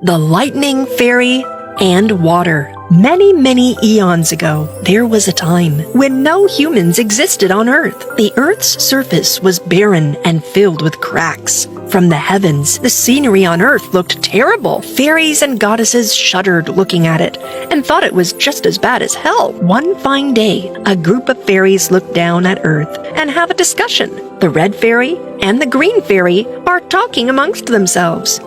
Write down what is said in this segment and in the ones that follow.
The Lightning Fairy and Water. Many, many eons ago, there was a time when no humans existed on Earth. The Earth's surface was barren and filled with cracks. From the heavens, the scenery on Earth looked terrible. Fairies and goddesses shuddered looking at it and thought it was just as bad as hell. One fine day, a group of fairies look down at Earth and have a discussion. The red fairy and the green fairy are talking amongst themselves.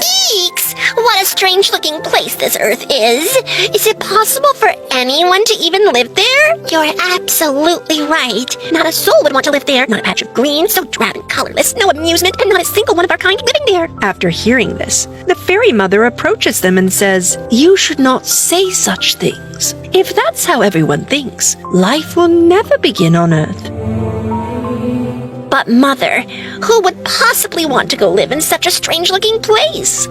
Eeks! What a strange-looking place this Earth is. Is it possible for anyone to even live there? You're absolutely right. Not a soul would want to live there. Not a patch of green, so drab and colorless. No amusement, and not a single one of our kind living there. After hearing this, the fairy mother approaches them and says, "You should not say such things. If that's how everyone thinks, life will never begin on Earth." But Mother, who would possibly want to go live in such a strange-looking place?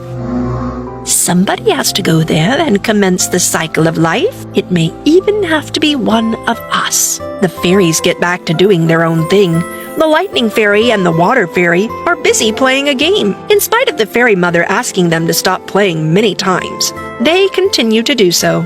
Somebody has to go there and commence the cycle of life. It may even have to be one of us. The fairies get back to doing their own thing. The Lightning Fairy and the Water Fairy are busy playing a game. In spite of the fairy mother asking them to stop playing many times, they continue to do so.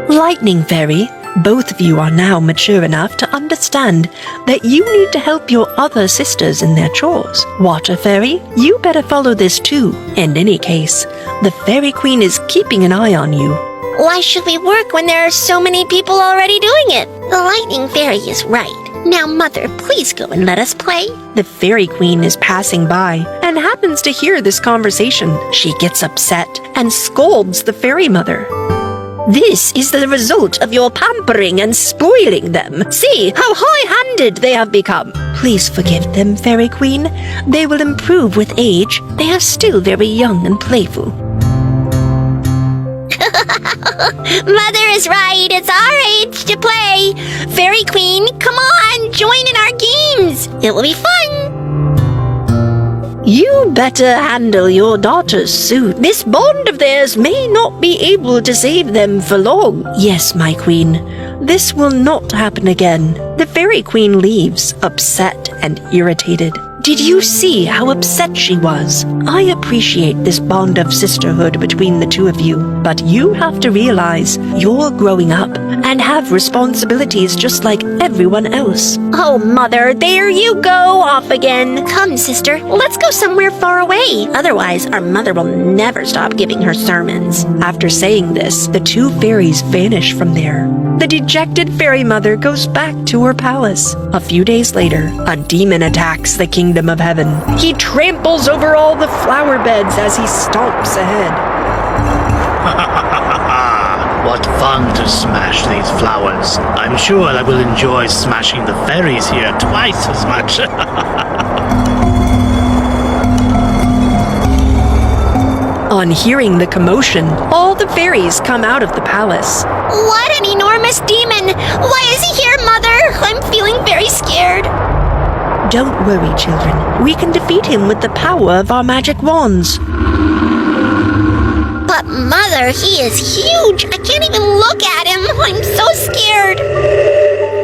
Lightning Fairy, both of you are now mature enough to understand that you need to help your other sisters in their chores. Water Fairy, you better follow this too. In any case, the Fairy Queen is keeping an eye on you. Why should we work when there are so many people already doing it? The Lightning Fairy is right. Now, Mother, please go and let us play. The Fairy Queen is passing by and happens to hear this conversation. She gets upset and scolds the fairy mother. "This is the result of your pampering and spoiling them. See how high-handed they have become." "Please forgive them, Fairy Queen. They will improve with age. They are still very young and playful." Mother is right. It's our age to play. Fairy Queen, come on, join in our games. It will be fun. "You better handle your daughters soon. This bond of theirs may not be able to save them for long." "Yes, my queen. This will not happen again." The Fairy Queen leaves, upset and irritated. Did you see how upset she was? I appreciate this bond of sisterhood between the two of you, but you have to realize you're growing up and have responsibilities just like everyone else. Oh, Mother, there you go off again. Come, sister, let's go somewhere far away. Otherwise, our mother will never stop giving her sermons. After saying this, the two fairies vanish from there. The dejected fairy mother goes back to her palace. A few days later, a demon attacks the kingdom of heaven. He tramples over all the flower beds as he stomps ahead. What fun to smash these flowers. I'm sure I will enjoy smashing the fairies here twice as much. On hearing the commotion, all the fairies come out of the palace. What an enormous demon! Why is he here, Mother? I'm feeling very scared. Don't worry, children. We can defeat him with the power of our magic wands. But Mother, he is huge. I can't even look at him. I'm so scared.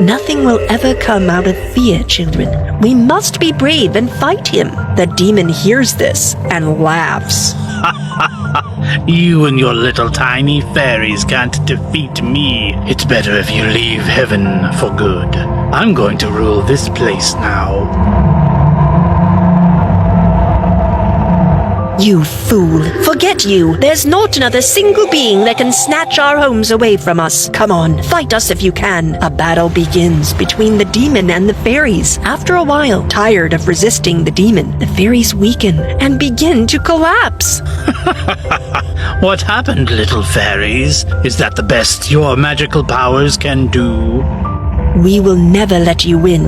Nothing will ever come out of fear, children. We must be brave and fight him. The demon hears this and laughs. You and your little tiny fairies can't defeat me. It's better if you leave heaven for good. I'm going to rule this place now. You fool! Forget you! There's not another single being that can snatch our homes away from us. Come on, fight us if you can. A battle begins between the demon and the fairies. After a while, tired of resisting the demon, the fairies weaken and begin to collapse. What happened, little fairies? Is that the best your magical powers can do? We will never let you win.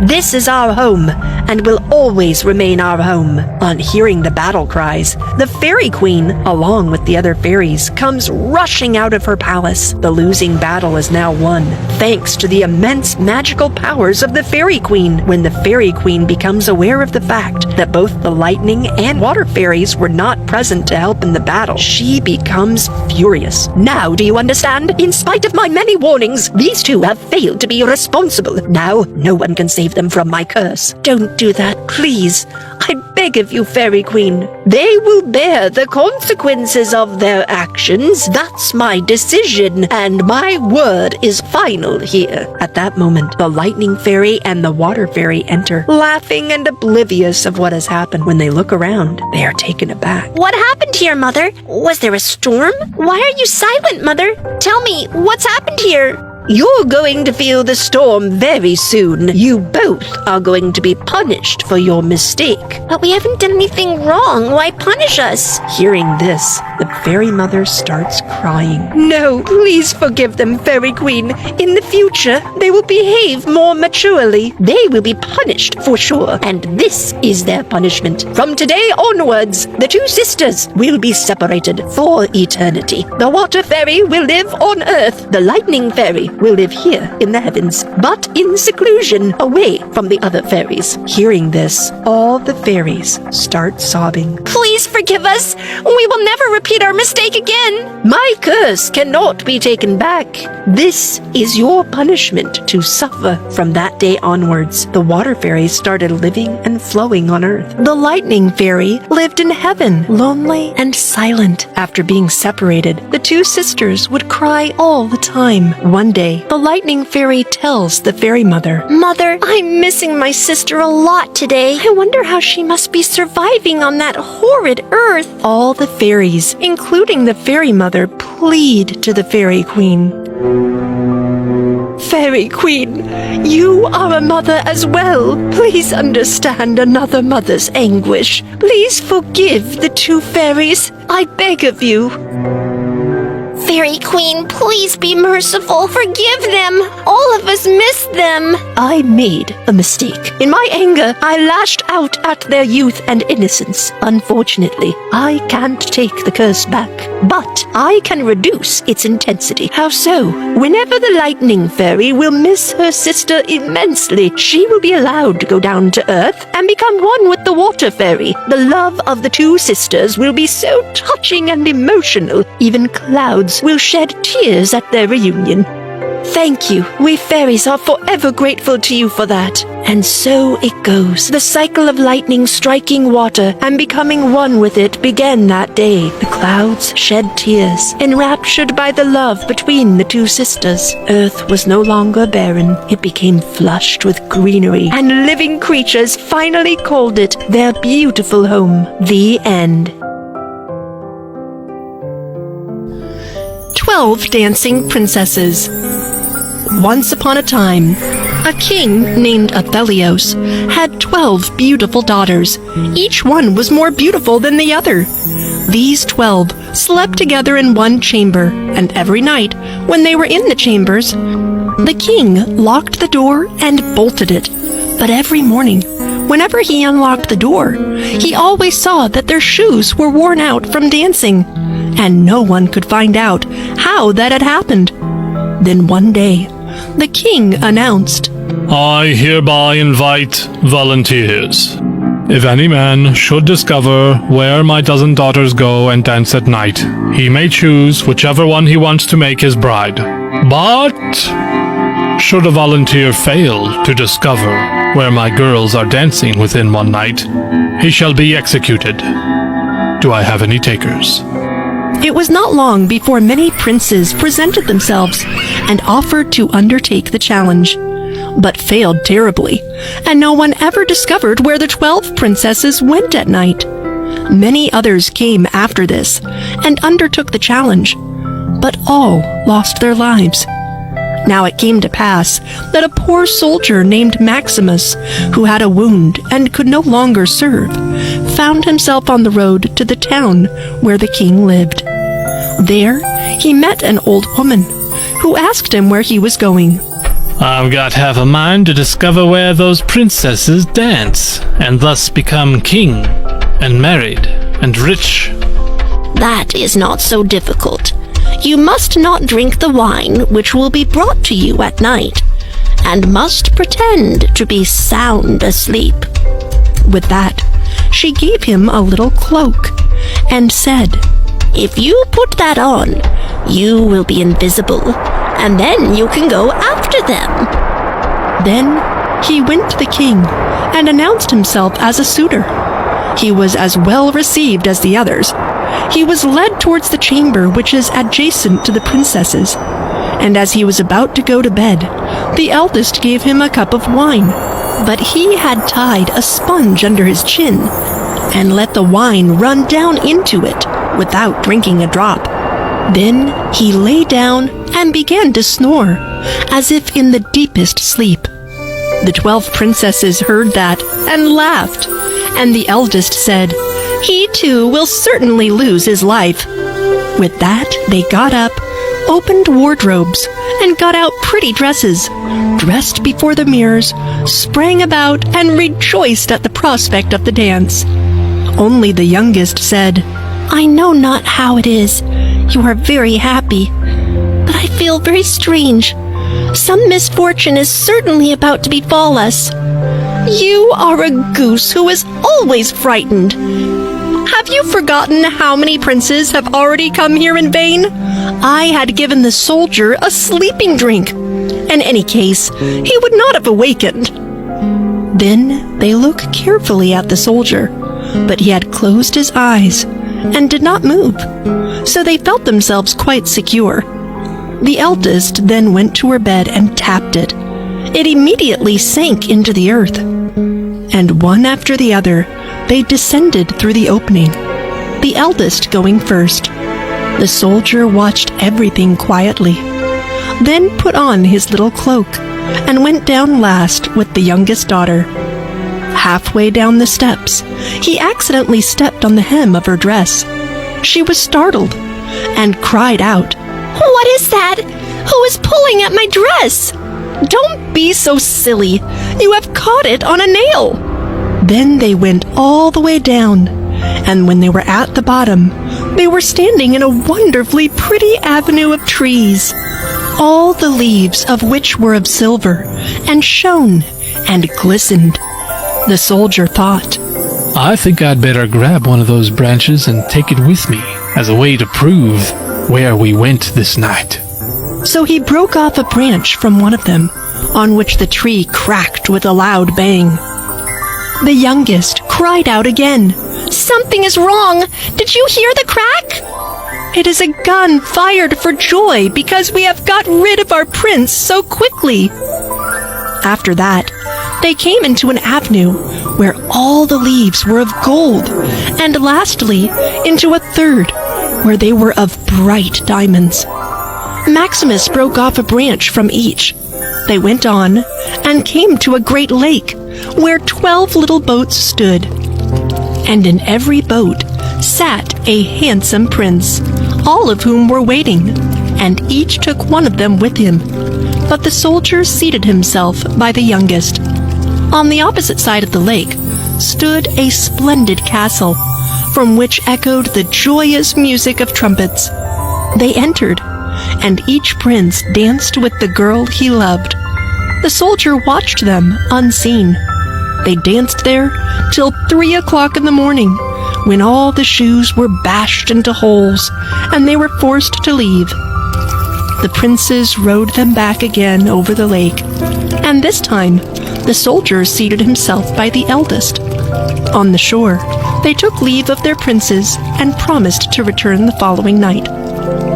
This is our home, and will always remain our home. On hearing the battle cries, the Fairy Queen, along with the other fairies, comes rushing out of her palace. The losing battle is now won, thanks to the immense magical powers of the Fairy Queen. When the Fairy Queen becomes aware of the fact that both the lightning and water fairies were not present to help in the battle, she becomes furious. Now do you understand? In spite of my many warnings, these two have failed to be responsible. Now, no one can save them from my curse. Don't do that, please. I beg of you, Fairy Queen. They will bear the consequences of their actions. That's my decision, and my word is final here. At that moment, the Lightning Fairy and the Water Fairy enter, laughing and oblivious of what has happened. When they look around, they are taken aback. What happened here, Mother? Was there a storm? Why are you silent, Mother? Tell me, what's happened here? You're going to feel the storm very soon. You both are going to be punished for your mistake. But we haven't done anything wrong. Why punish us? Hearing this, the fairy mother starts crying. No, please forgive them, Fairy Queen. In the future, they will behave more maturely. They will be punished for sure, and this is their punishment. From today onwards, the two sisters will be separated for eternity. The Water Fairy will live on Earth. The Lightning Fairy will live here in the heavens, but in seclusion, away from the other fairies. Hearing this, all the fairies start sobbing. Please forgive us. We will never repeat our mistake again. My curse cannot be taken back. This is your punishment to suffer. From that day onwards, the Water Fairies started living and flowing on Earth. The Lightning Fairy lived in heaven, lonely and silent. After being separated, the two sisters would cry all the time. One day, the Lightning Fairy tells the Fairy Mother, Mother, I'm missing my sister a lot today. I wonder how she must be surviving on that horrid earth. All the fairies, including the Fairy Mother, plead to the Fairy Queen. Fairy Queen, you are a mother as well. Please understand another mother's anguish. Please forgive the two fairies. I beg of you. Fairy Queen, please be merciful. Forgive them. All of us missed them. I made a mistake. In my anger, I lashed out at their youth and innocence. Unfortunately, I can't take the curse back, but I can reduce its intensity. How so? Whenever the Lightning Fairy will miss her sister immensely, she will be allowed to go down to Earth and become one with the Water Fairy. The love of the two sisters will be so touching and emotional, even clouds will shed tears at their reunion. Thank you. We fairies are forever grateful to you for that. And so it goes. The cycle of lightning striking water and becoming one with it began that day. The clouds shed tears, enraptured by the love between the two sisters. Earth was no longer barren. It became flushed with greenery, and living creatures finally called it their beautiful home. The end. 12 Dancing Princesses. Once upon a time, a king named Athelios had 12 beautiful daughters. Each one was more beautiful than the other. These 12 slept together in one chamber, and every night, when they were in the chambers, the king locked the door and bolted it. But every morning, whenever he unlocked the door, he always saw that their shoes were worn out from dancing, and no one could find out how that had happened. Then one day, the king announced, I hereby invite volunteers. If any man should discover where my dozen daughters go and dance at night, he may choose whichever one he wants to make his bride. But should a volunteer fail to discover where my girls are dancing within one night, he shall be executed. Do I have any takers? It was not long before many princes presented themselves and offered to undertake the challenge, but failed terribly, and no one ever discovered where the 12 princesses went at night. Many others came after this and undertook the challenge, but all lost their lives. Now it came to pass that a poor soldier named Maximus, who had a wound and could no longer serve, found himself on the road to the town where the king lived. There, he met an old woman, who asked him where he was going. I've got half a mind to discover where those princesses dance, and thus become king, and married, and rich. That is not so difficult. You must not drink the wine which will be brought to you at night, and must pretend to be sound asleep. With that, she gave him a little cloak and said, If you put that on, you will be invisible, and then you can go after them. Then he went to the king and announced himself as a suitor. He was as well received as the others. He was led towards the chamber which is adjacent to the princesses, and as he was about to go to bed, the eldest gave him a cup of wine. But he had tied a sponge under his chin and let the wine run down into it without drinking a drop. Then he lay down and began to snore, as if in the deepest sleep. The 12 princesses heard that and laughed, and the eldest said, "He too will certainly lose his life." With that, they got up, opened wardrobes, and got out pretty dresses, dressed before the mirrors, sprang about, and rejoiced at the prospect of the dance. Only the youngest said, "I know not how it is. You are very happy, but I feel very strange. Some misfortune is certainly about to befall us. You are a goose who is always frightened. Have you forgotten how many princes have already come here in vain? I had given the soldier a sleeping drink. In any case, he would not have awakened." Then they looked carefully at the soldier, but he had closed his eyes and did not move, so they felt themselves quite secure. The eldest then went to her bed and tapped it. It immediately sank into the earth, and one after the other they descended through the opening, the eldest going first. The soldier watched everything quietly, then put on his little cloak and went down last with the youngest daughter. Halfway down the steps, he accidentally stepped on the hem of her dress. She was startled and cried out, What is that? Who is pulling at my dress? "Don't be so silly! You have caught it on a nail!" Then they went all the way down, and when they were at the bottom, they were standing in a wonderfully pretty avenue of trees, all the leaves of which were of silver, and shone and glistened. The soldier thought, I think I'd better grab one of those branches and take it with me as a way to prove where we went this night. So he broke off a branch from one of them, on which the tree cracked with a loud bang. The youngest cried out again, Something is wrong. Did you hear the crack? "It is a gun fired for joy because we have got rid of our prince so quickly." After that, they came into an avenue where all the leaves were of gold, and lastly into a third where they were of bright diamonds. Maximus broke off a branch from each. They went on and came to a great lake where 12 little boats stood, and in every boat sat a handsome prince, all of whom were waiting, and each took one of them with him. But the soldier seated himself by the youngest. On the opposite side of the lake stood a splendid castle, from which echoed the joyous music of trumpets. They entered, and each prince danced with the girl he loved. The soldier watched them unseen. They danced there till 3 o'clock in the morning, when all the shoes were bashed into holes, and they were forced to leave. The princes rowed them back again over the lake, and this time the soldier seated himself by the eldest. On the shore, they took leave of their princes and promised to return the following night.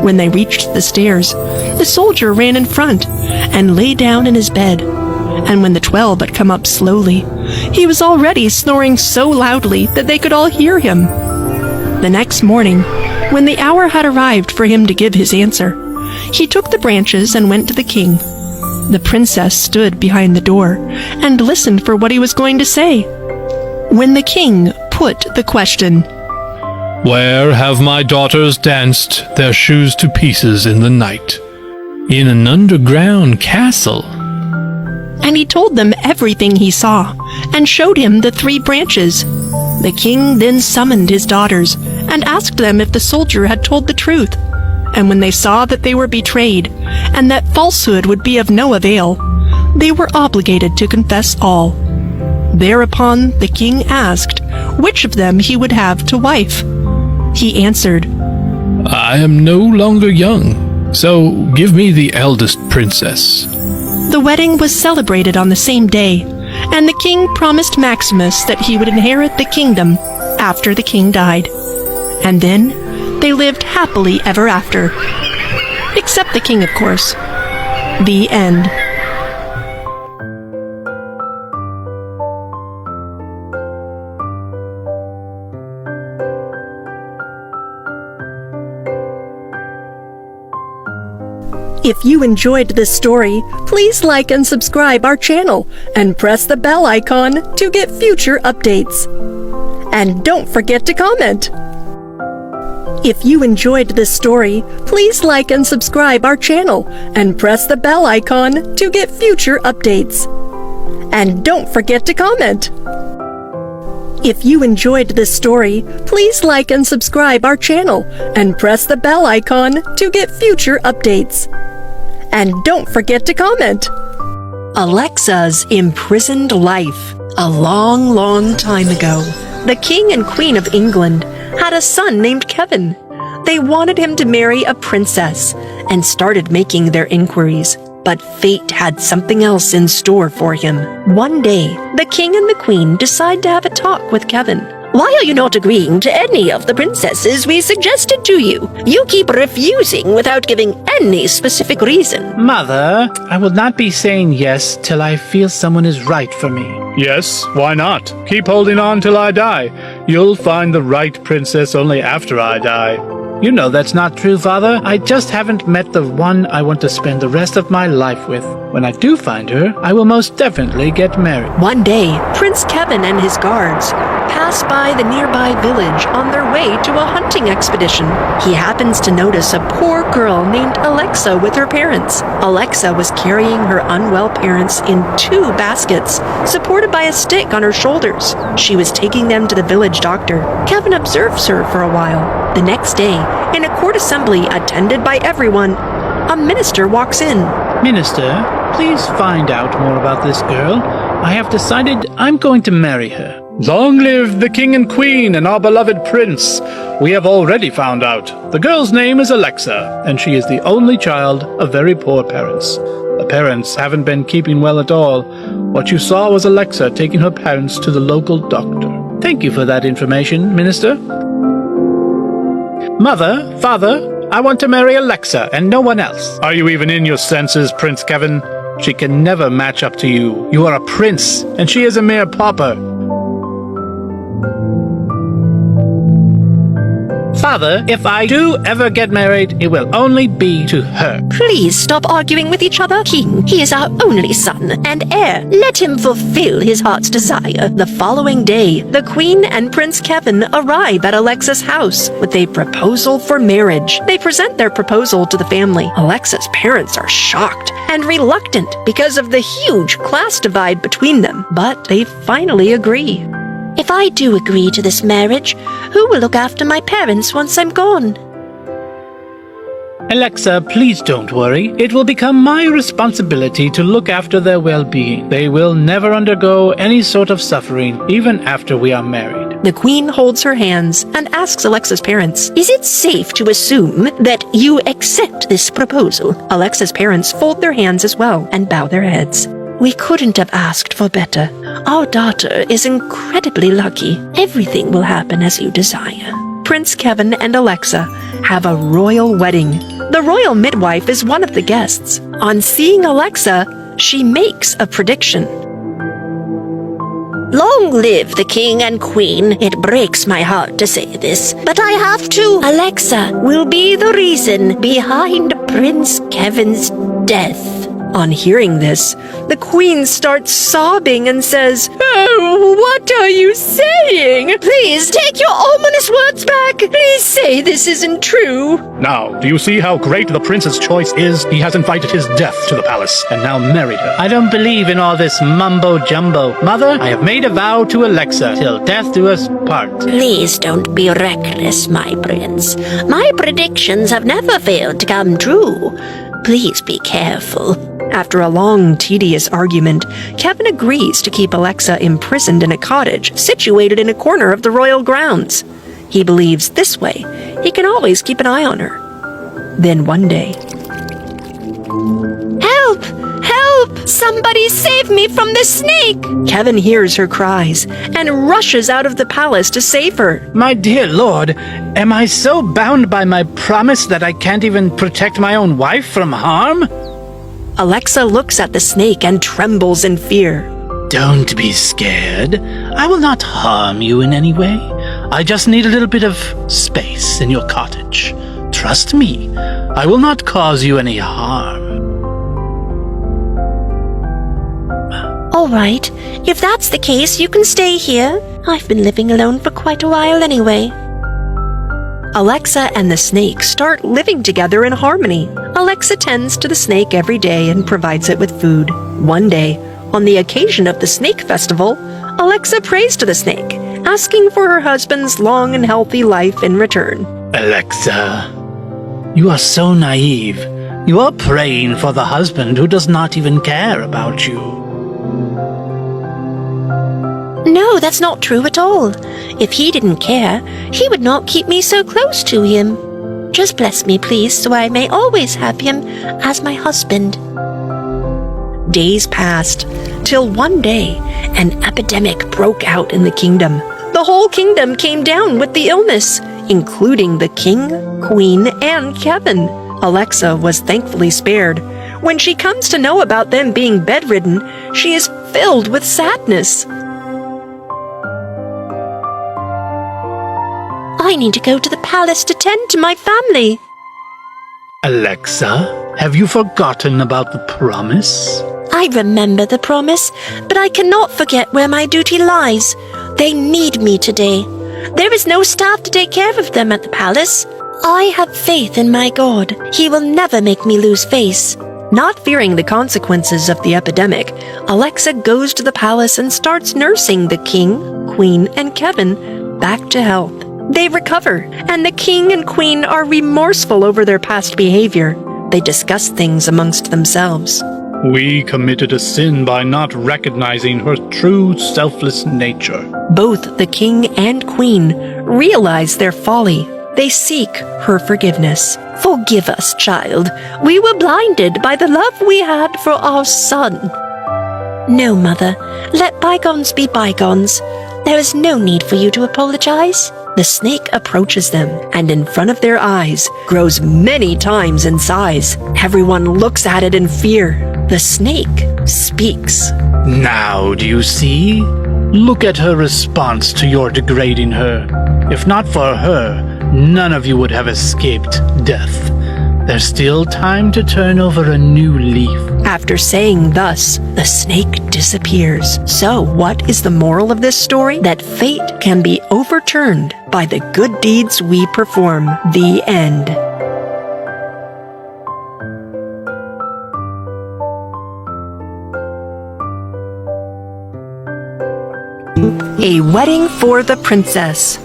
When they reached the stairs, the soldier ran in front and lay down in his bed, and when the 12 had come up slowly, he was already snoring so loudly that they could all hear him. The next morning, when the hour had arrived for him to give his answer, he took the branches and went to the king. The princess stood behind the door and listened for what he was going to say. When the king put the question, Where have my daughters danced their shoes to pieces in the night? In an underground castle. and he told them everything he saw, and showed him the 3 branches. The king then summoned his daughters, and asked them if the soldier had told the truth. And when they saw that they were betrayed, and that falsehood would be of no avail, they were obligated to confess all. Thereupon the king asked which of them he would have to wife. He answered, I am no longer young, so give me the eldest princess. The wedding was celebrated on the same day, and the king promised Maximus that he would inherit the kingdom after the king died. And then they lived happily ever after. Except the king, of course. The end. If you enjoyed this story, please like and subscribe our channel and press the bell icon to get future updates. And don't forget to comment. If you enjoyed this story, please like and subscribe our channel and press the bell icon to get future updates. And don't forget to comment. If you enjoyed this story, please like and subscribe our channel and press the bell icon to get future updates. And don't forget to comment. Alexa's imprisoned life. A long, long time ago, the King and Queen of England had a son named Kevin. They wanted him to marry a princess and started making their inquiries. But fate had something else in store for him. One day, the king and the queen decide to have a talk with Kevin. Why are you not agreeing to any of the princesses we suggested to you? You keep refusing without giving any specific reason. Mother, I will not be saying yes till I feel someone is right for me. Yes, why not? Keep holding on till I die. You'll find the right princess only after I die. You know that's not true, Father. I just haven't met the one I want to spend the rest of my life with. When I do find her, I will most definitely get married. One day, Prince Kevin and his guards pass by the nearby village on their way to a hunting expedition. He happens to notice a poor girl named Alexa with her parents. Alexa was carrying her unwell parents in 2 baskets, supported by a stick on her shoulders. She was taking them to the village doctor. Kevin observes her for a while. The next day, in a court assembly attended by everyone, a minister walks in. Minister, please find out more about this girl. I have decided I'm going to marry her. Long live the king and queen and our beloved prince. We have already found out. The girl's name is Alexa, And she is the only child of very poor parents. The parents haven't been keeping well at all. What you saw was Alexa taking her parents to the local doctor. Thank you for that information, Minister. Mother, Father, I want to marry Alexa and no one else. Are you even in your senses, Prince Kevin? She can never match up to you. You are a prince, and she is a mere pauper. Father, if I do ever get married, it will only be to her. Please stop arguing with each other. King, he is our only son and heir. Let him fulfill his heart's desire. The following day, the Queen and Prince Kevin arrive at Alexa's house with a proposal for marriage. They present their proposal to the family. Alexa's parents are shocked and reluctant because of the huge class divide between them, but they finally agree. If I do agree to this marriage, who will look after my parents once I'm gone? Alexa, please don't worry. It will become my responsibility to look after their well-being. They will never undergo any sort of suffering, even after we are married. The Queen holds her hands and asks Alexa's parents, "Is it safe to assume that you accept this proposal?" Alexa's parents fold their hands as well and bow their heads. "We couldn't have asked for better. Our daughter is incredibly lucky. Everything will happen as you desire." Prince Kevin and Alexa have a royal wedding. The royal midwife is one of the guests. On seeing Alexa, she makes a prediction. Long live the king and queen. It breaks my heart to say this, but I have to. Alexa will be the reason behind Prince Kevin's death. On hearing this, the Queen starts sobbing and says, "Oh, what are you saying? Please take your ominous words back. Please say this isn't true." Now, do you see how great the prince's choice is? He has invited his death to the palace and now married her. I don't believe in all this mumbo-jumbo. Mother, I have made a vow to Alexa, till death do us part. Please don't be reckless, my prince. My predictions have never failed to come true. Please be careful. After a long, tedious argument, Kevin agrees to keep Alexa imprisoned in a cottage situated in a corner of the royal grounds. He believes this way he can always keep an eye on her. Then one day, Help! Help! Somebody save me from the snake! Kevin hears her cries and rushes out of the palace to save her. My dear lord, am I so bound by my promise that I can't even protect my own wife from harm? Alexa looks at the snake and trembles in fear. Don't be scared. I will not harm you in any way. I just need a little bit of space in your cottage. Trust me, I will not cause you any harm. All right, if that's the case, you can stay here. I've been living alone for quite a while anyway. Alexa and the snake start living together in harmony. Alexa tends to the snake every day and provides it with food. One day, on the occasion of the snake festival, Alexa prays to the snake, asking for her husband's long and healthy life in return. Alexa, you are so naive. You are praying for the husband who does not even care about you. No, that's not true at all. If he didn't care, he would not keep me so close to him. Just bless me, please, so I may always have him as my husband. Days passed, till one day an epidemic broke out in the kingdom. The whole kingdom came down with the illness, including the king, queen, and Kevin. Alexa was thankfully spared. When she comes to know about them being bedridden, she is filled with sadness. I need to go to the palace to tend to my family. Alexa, have you forgotten about the promise? I remember the promise, but I cannot forget where my duty lies. They need me today. There is no staff to take care of them at the palace. I have faith in my God. He will never make me lose face. Not fearing the consequences of the epidemic, Alexa goes to the palace and starts nursing the king, queen, and Kevin back to health. They recover, and the king and queen are remorseful over their past behavior. They discuss things amongst themselves. We committed a sin by not recognizing her true selfless nature. Both the king and queen realize their folly. They seek her forgiveness. Forgive us, child. We were blinded by the love we had for our son. No, Mother. Let bygones be bygones. There is no need for you to apologize. The snake approaches them, and in front of their eyes grows many times in size. Everyone looks at it in fear. The snake speaks. Now do you see? Look at her response to your degrading her. If not for her, none of you would have escaped death. There's still time to turn over a new leaf. After saying thus, the snake disappears. So, what is the moral of this story? That fate can be overturned by the good deeds we perform. The end. A Wedding for the Princess.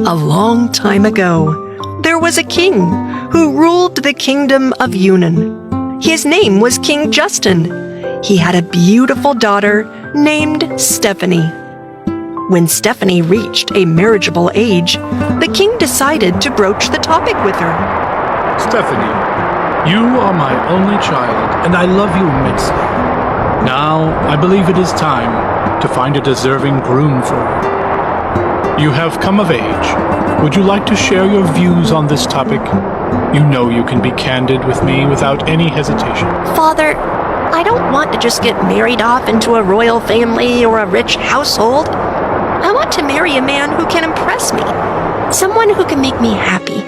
A long time ago, there was a king who ruled the kingdom of Yunnan. His name was King Justin. He had a beautiful daughter named Stephanie. When Stephanie reached a marriageable age, the king decided to broach the topic with her. Stephanie, you are my only child, and I love you immensely. Now, I believe it is time to find a deserving groom for you. You have come of age. Would you like to share your views on this topic? You know you can be candid with me without any hesitation. Father, I don't want to just get married off into a royal family or a rich household. I want to marry a man who can impress me, someone who can make me happy.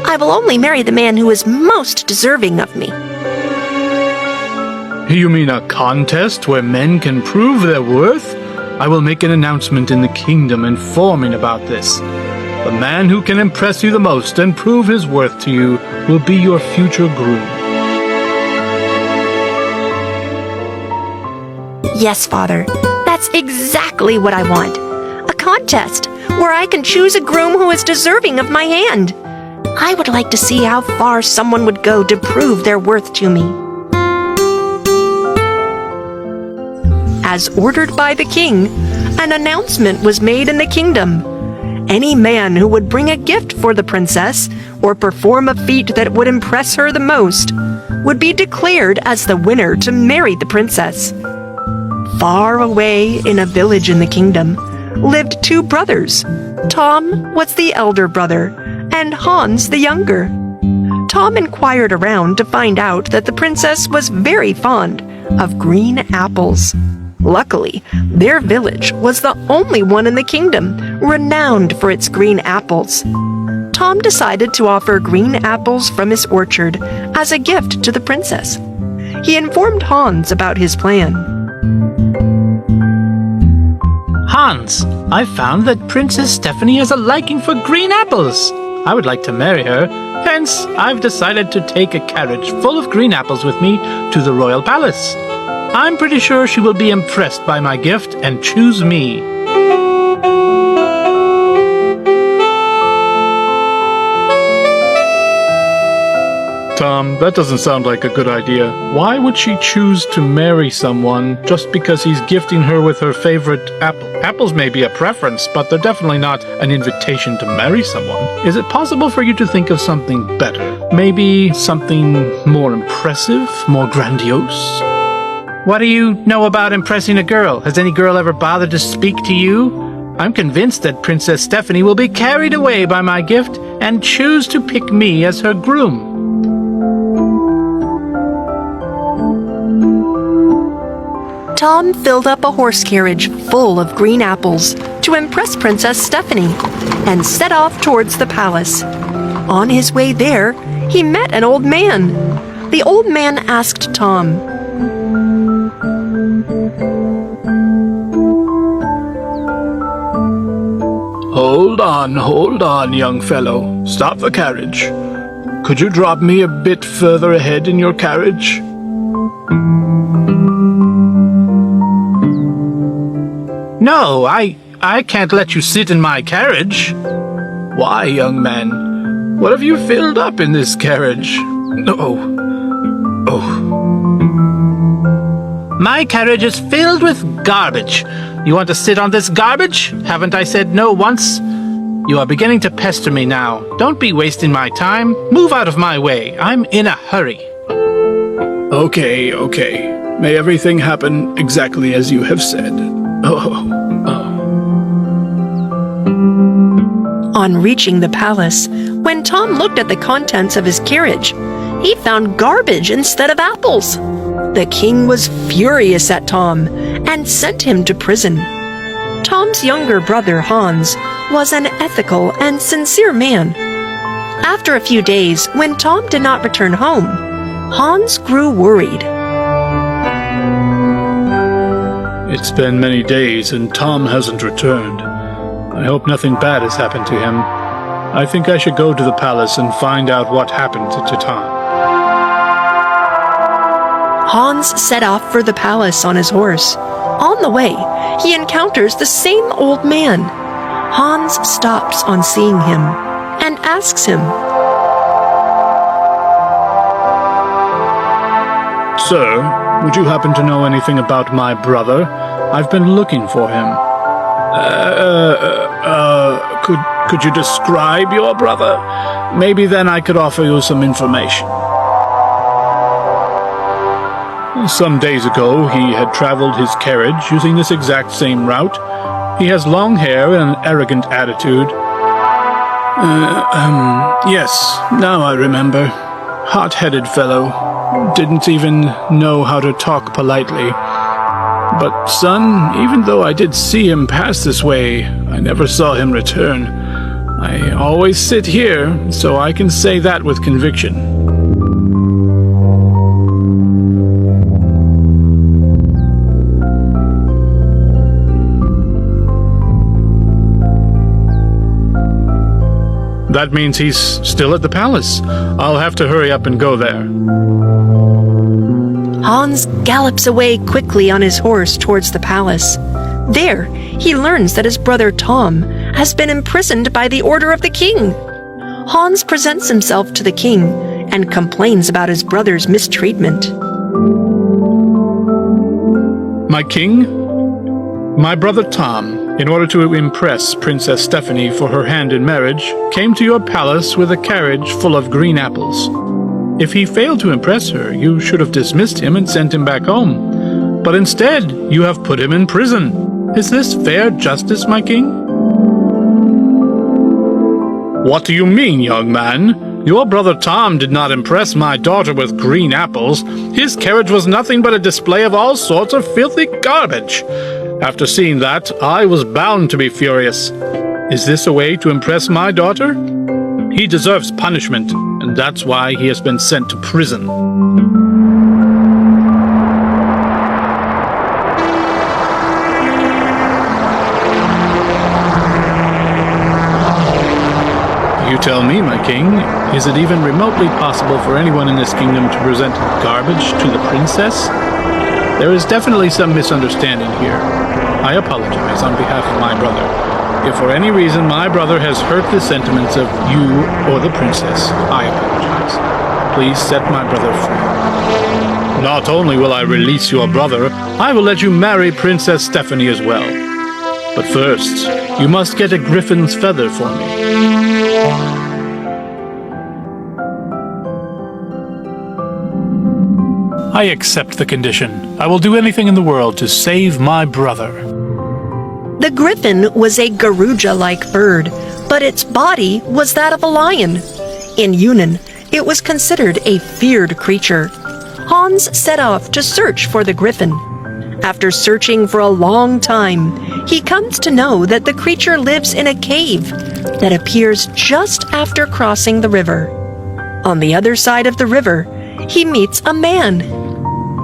I will only marry the man who is most deserving of me. You mean a contest where men can prove their worth? I will make an announcement in the kingdom informing about this. The man who can impress you the most and prove his worth to you will be your future groom. Yes, Father, that's exactly what I want. A contest where I can choose a groom who is deserving of my hand. I would like to see how far someone would go to prove their worth to me. As ordered by the king, an announcement was made in the kingdom. Any man who would bring a gift for the princess or perform a feat that would impress her the most would be declared as the winner to marry the princess. Far away in a village in the kingdom lived two brothers. Tom was the elder brother, and Hans the younger. Tom inquired around to find out that the princess was very fond of green apples. Luckily, their village was the only one in the kingdom renowned for its green apples. Tom decided to offer green apples from his orchard as a gift to the princess. He informed Hans about his plan. Hans, I found that Princess Stephanie has a liking for green apples. I would like to marry her. Hence, I've decided to take a carriage full of green apples with me to the royal palace. I'm pretty sure she will be impressed by my gift and choose me. Tom, that doesn't sound like a good idea. Why would she choose to marry someone just because he's gifting her with her favorite apple? Apples may be a preference, but they're definitely not an invitation to marry someone. Is it possible for you to think of something better? Maybe something more impressive, more grandiose? What do you know about impressing a girl? Has any girl ever bothered to speak to you? I'm convinced that Princess Stephanie will be carried away by my gift and choose to pick me as her groom. Tom filled up a horse carriage full of green apples to impress Princess Stephanie and set off towards the palace. On his way there, he met an old man. The old man asked Tom, Hold on, young fellow. Stop the carriage. Could you drop me a bit further ahead in your carriage? No, I can't let you sit in my carriage. Why, young man? What have you filled up in this carriage? Oh. My carriage is filled with garbage. You want to sit on this garbage? Haven't I said no once? You are beginning to pester me now. Don't be wasting my time. Move out of my way. I'm in a hurry. Okay. May everything happen exactly as you have said. On reaching the palace, when Tom looked at the contents of his carriage, he found garbage instead of apples. The king was furious at Tom and sent him to prison. Tom's younger brother, Hans, was an ethical and sincere man. After a few days, when Tom did not return home, Hans grew worried. It's been many days and Tom hasn't returned. I hope nothing bad has happened to him. I think I should go to the palace and find out what happened to Tom. Hans set off for the palace on his horse. On the way, he encounters the same old man. Hans stops on seeing him and asks him, Sir, would you happen to know anything about my brother? I've been looking for him. Could you describe your brother? Maybe then I could offer you some information. Some days ago, he had traveled his carriage using this exact same route. He has long hair and an arrogant attitude. Yes, now I remember. Hot-headed fellow. Didn't even know how to talk politely. But, son, even though I did see him pass this way, I never saw him return. I always sit here, so I can say that with conviction. That means he's still at the palace. I'll have to hurry up and go there. Hans gallops away quickly on his horse towards the palace. There, he learns that his brother Tom has been imprisoned by the order of the king. Hans presents himself to the king and complains about his brother's mistreatment. My king, my brother Tom in order to impress Princess Stephanie for her hand in marriage, came to your palace with a carriage full of green apples. If he failed to impress her, you should have dismissed him and sent him back home. But instead, you have put him in prison. Is this fair justice, my king? What do you mean, young man? Your brother Tom did not impress my daughter with green apples. His carriage was nothing but a display of all sorts of filthy garbage. After seeing that, I was bound to be furious. Is this a way to impress my daughter? He deserves punishment, and that's why he has been sent to prison. You tell me, my king, is it even remotely possible for anyone in this kingdom to present garbage to the princess? There is definitely some misunderstanding here. I apologize on behalf of my brother. If for any reason my brother has hurt the sentiments of you or the princess, I apologize. Please set my brother free. Not only will I release your brother, I will let you marry Princess Stephanie as well. But first, you must get a griffin's feather for me. I accept the condition. I will do anything in the world to save my brother. The griffin was a Garuja-like bird, but its body was that of a lion. In Yunnan, it was considered a feared creature. Hans set off to search for the griffin. After searching for a long time, he comes to know that the creature lives in a cave that appears just after crossing the river. On the other side of the river, he meets a man.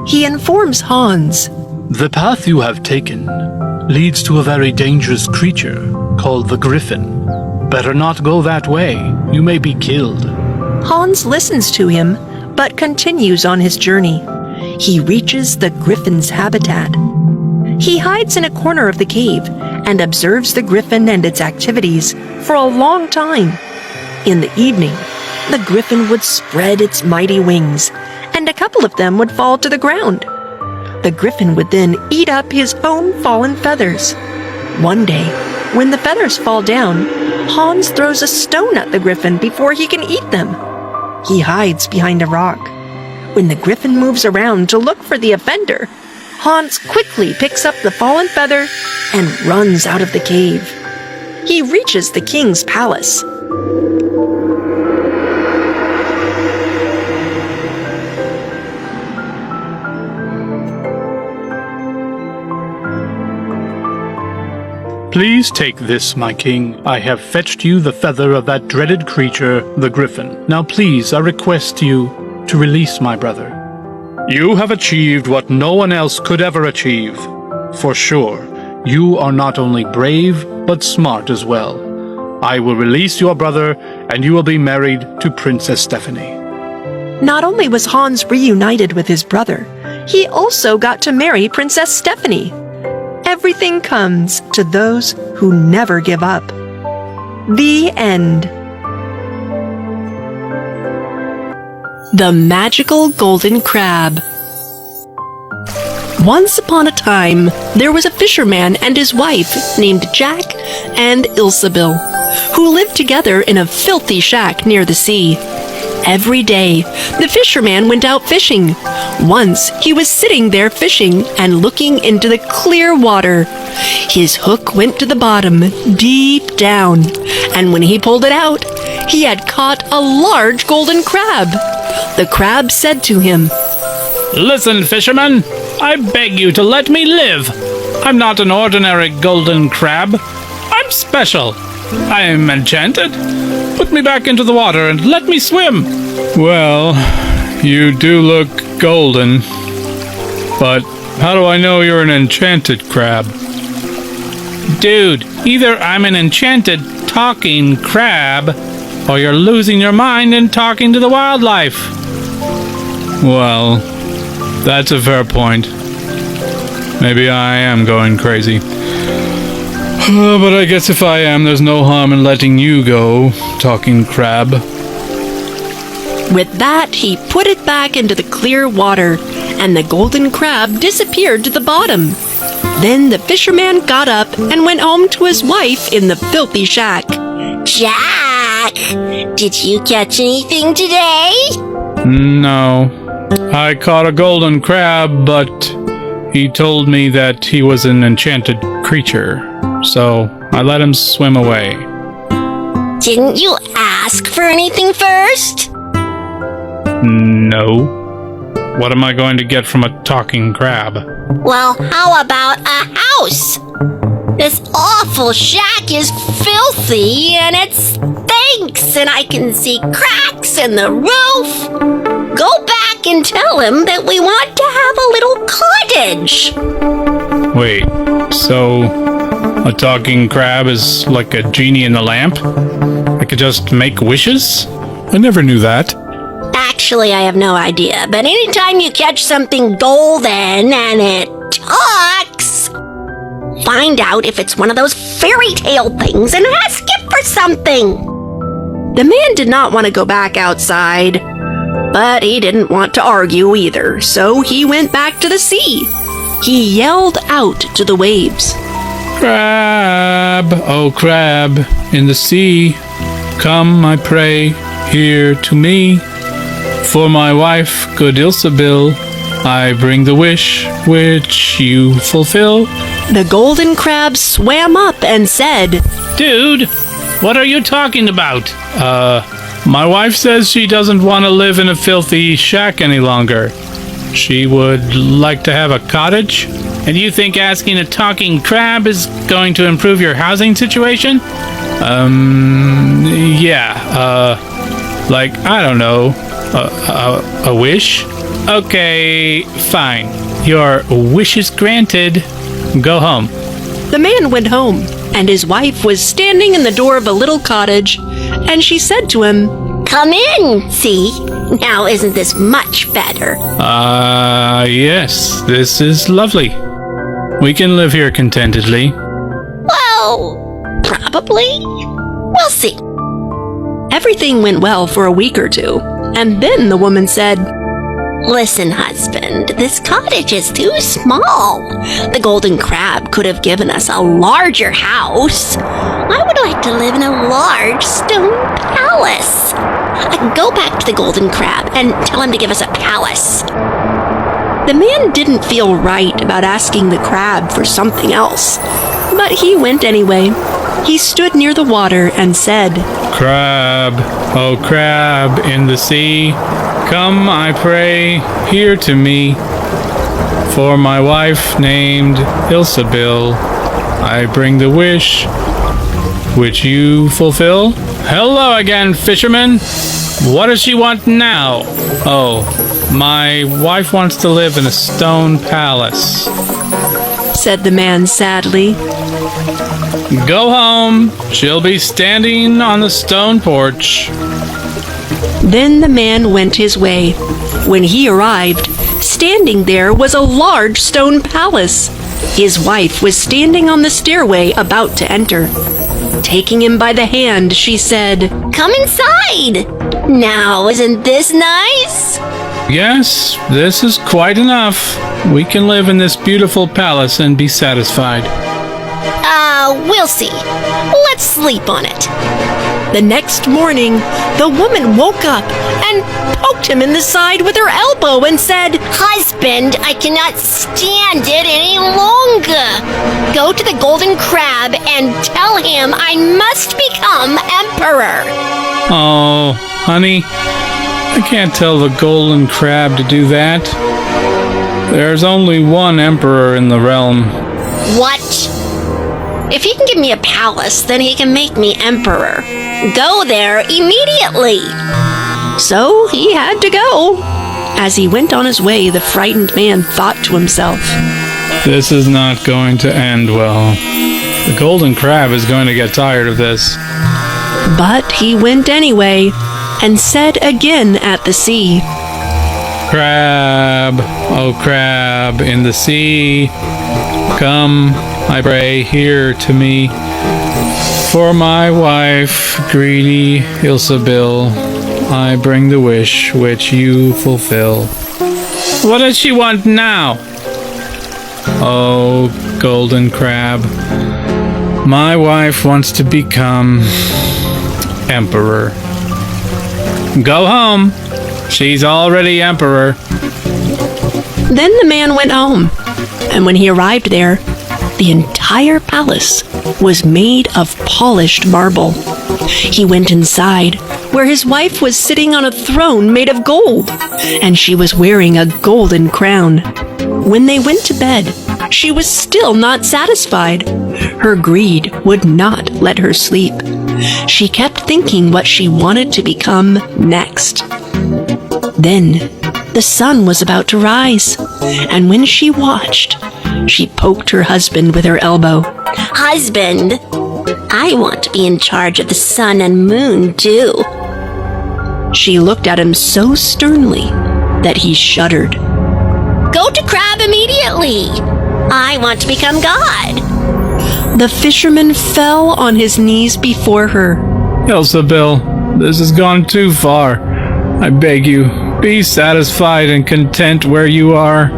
He informs Hans. The path you have taken leads to a very dangerous creature called the griffin. Better not go that way. You may be killed. Hans listens to him, but continues on his journey. He reaches the griffin's habitat. He hides in a corner of the cave and observes the griffin and its activities for a long time. In the evening, the griffin would spread its mighty wings, and a couple of them would fall to the ground. The griffin would then eat up his own fallen feathers. One day, when the feathers fall down, Hans throws a stone at the griffin before he can eat them. He hides behind a rock. When the griffin moves around to look for the offender, Hans quickly picks up the fallen feather and runs out of the cave. He reaches the king's palace. Please take this, my king. I have fetched you the feather of that dreaded creature, the griffin. Now please, I request you to release my brother. You have achieved what no one else could ever achieve. For sure, you are not only brave, but smart as well. I will release your brother, and you will be married to Princess Stephanie. Not only was Hans reunited with his brother, he also got to marry Princess Stephanie. Everything comes to those who never give up. The end. The Magical Golden Crab. Once upon a time, there was a fisherman and his wife named Jack and Ilsebill, who lived together in a filthy shack near the sea. Every day, the fisherman went out fishing. Once, he was sitting there fishing and looking into the clear water. His hook went to the bottom, deep down, and when he pulled it out, he had caught a large golden crab. The crab said to him, Listen, fisherman, I beg you to let me live. I'm not an ordinary golden crab. I'm special. I am enchanted. Put me back into the water and let me swim. Well, you do look golden. But how do I know you're an enchanted crab? Dude, either I'm an enchanted talking crab, or you're losing your mind and talking to the wildlife. Well, that's a fair point. Maybe I am going crazy. But I guess if I am, there's no harm in letting you go, talking crab. With that, he put it back into the clear water, and the golden crab disappeared to the bottom. Then the fisherman got up and went home to his wife in the filthy shack. Jack, did you catch anything today? No. I caught a golden crab, but he told me that he was an enchanted creature, so I let him swim away. Didn't you ask for anything first? No. What am I going to get from a talking crab? Well, how about a house? This awful shack is filthy and it stinks, and I can see cracks in the roof. Go back and tell him that we want to have a little cottage. Wait, so a talking crab is like a genie in the lamp? I could just make wishes? I never knew that. Actually, I have no idea, but anytime you catch something golden and it talks, find out if it's one of those fairy tale things and ask it for something. The man did not want to go back outside, but he didn't want to argue either, so he went back to the sea. He yelled out to the waves. Crab, oh crab, in the sea, come, I pray, here to me. For my wife, good Ilsabil, I bring the wish which you fulfill. The golden crab swam up and said, Dude, what are you talking about? My wife says she doesn't want to live in a filthy shack any longer. She would like to have a cottage. And you think asking a talking crab is going to improve your housing situation? Like, I don't know, a wish? Okay, fine. Your wish is granted. Go home. The man went home, and his wife was standing in the door of a little cottage, and she said to him, Come in, see? Now isn't this much better? Yes, this is lovely. We can live here contentedly. Well, probably. We'll see. Everything went well for a week or two, and then the woman said, Listen, husband, this cottage is too small. The golden crab could have given us a larger house. I would like to live in a large stone palace. I can go back to the golden crab and tell him to give us a palace. The man didn't feel right about asking the crab for something else, but he went anyway. He stood near the water and said, Crab, oh crab in the sea, come, I pray, here to me. For my wife named Ilsabil, I bring the wish which you fulfill. Hello again, fisherman. What does she want now? Oh, my wife wants to live in a stone palace, said the man sadly. Go home. She'll be standing on the stone porch. Then the man went his way. When he arrived, standing there was a large stone palace. His wife was standing on the stairway about to enter. Taking him by the hand, she said, Come inside. Now, isn't this nice? Yes, this is quite enough. We can live in this beautiful palace and be satisfied. We'll see. Let's sleep on it. The next morning, the woman woke up and poked him in the side with her elbow and said, Husband, I cannot stand it any longer. Go to the golden crab and tell him I must become emperor. Oh, honey, I can't tell the golden crab to do that. There's only one emperor in the realm. What? If he can give me a palace, then he can make me emperor. Go there immediately. So he had to go. As he went on his way, the frightened man thought to himself, This is not going to end well. The golden crab is going to get tired of this. But he went anyway and said again at the sea, Crab, oh crab in the sea, come, I pray, here to me. For my wife, greedy Ilsabil, I bring the wish which you fulfill. What does she want now? Oh, golden crab. My wife wants to become emperor. Go home. She's already emperor. Then the man went home, and when he arrived there, the entire palace was made of polished marble. He went inside, where his wife was sitting on a throne made of gold, and she was wearing a golden crown. When they went to bed, she was still not satisfied. Her greed would not let her sleep. She kept thinking what she wanted to become next. Then the sun was about to rise, and when she watched, she poked her husband with her elbow. Husband, I want to be in charge of the sun and moon, too. She looked at him so sternly that he shuddered. Go to Crab immediately. I want to become God. The fisherman fell on his knees before her. Ilsebill, this has gone too far. I beg you, be satisfied and content where you are.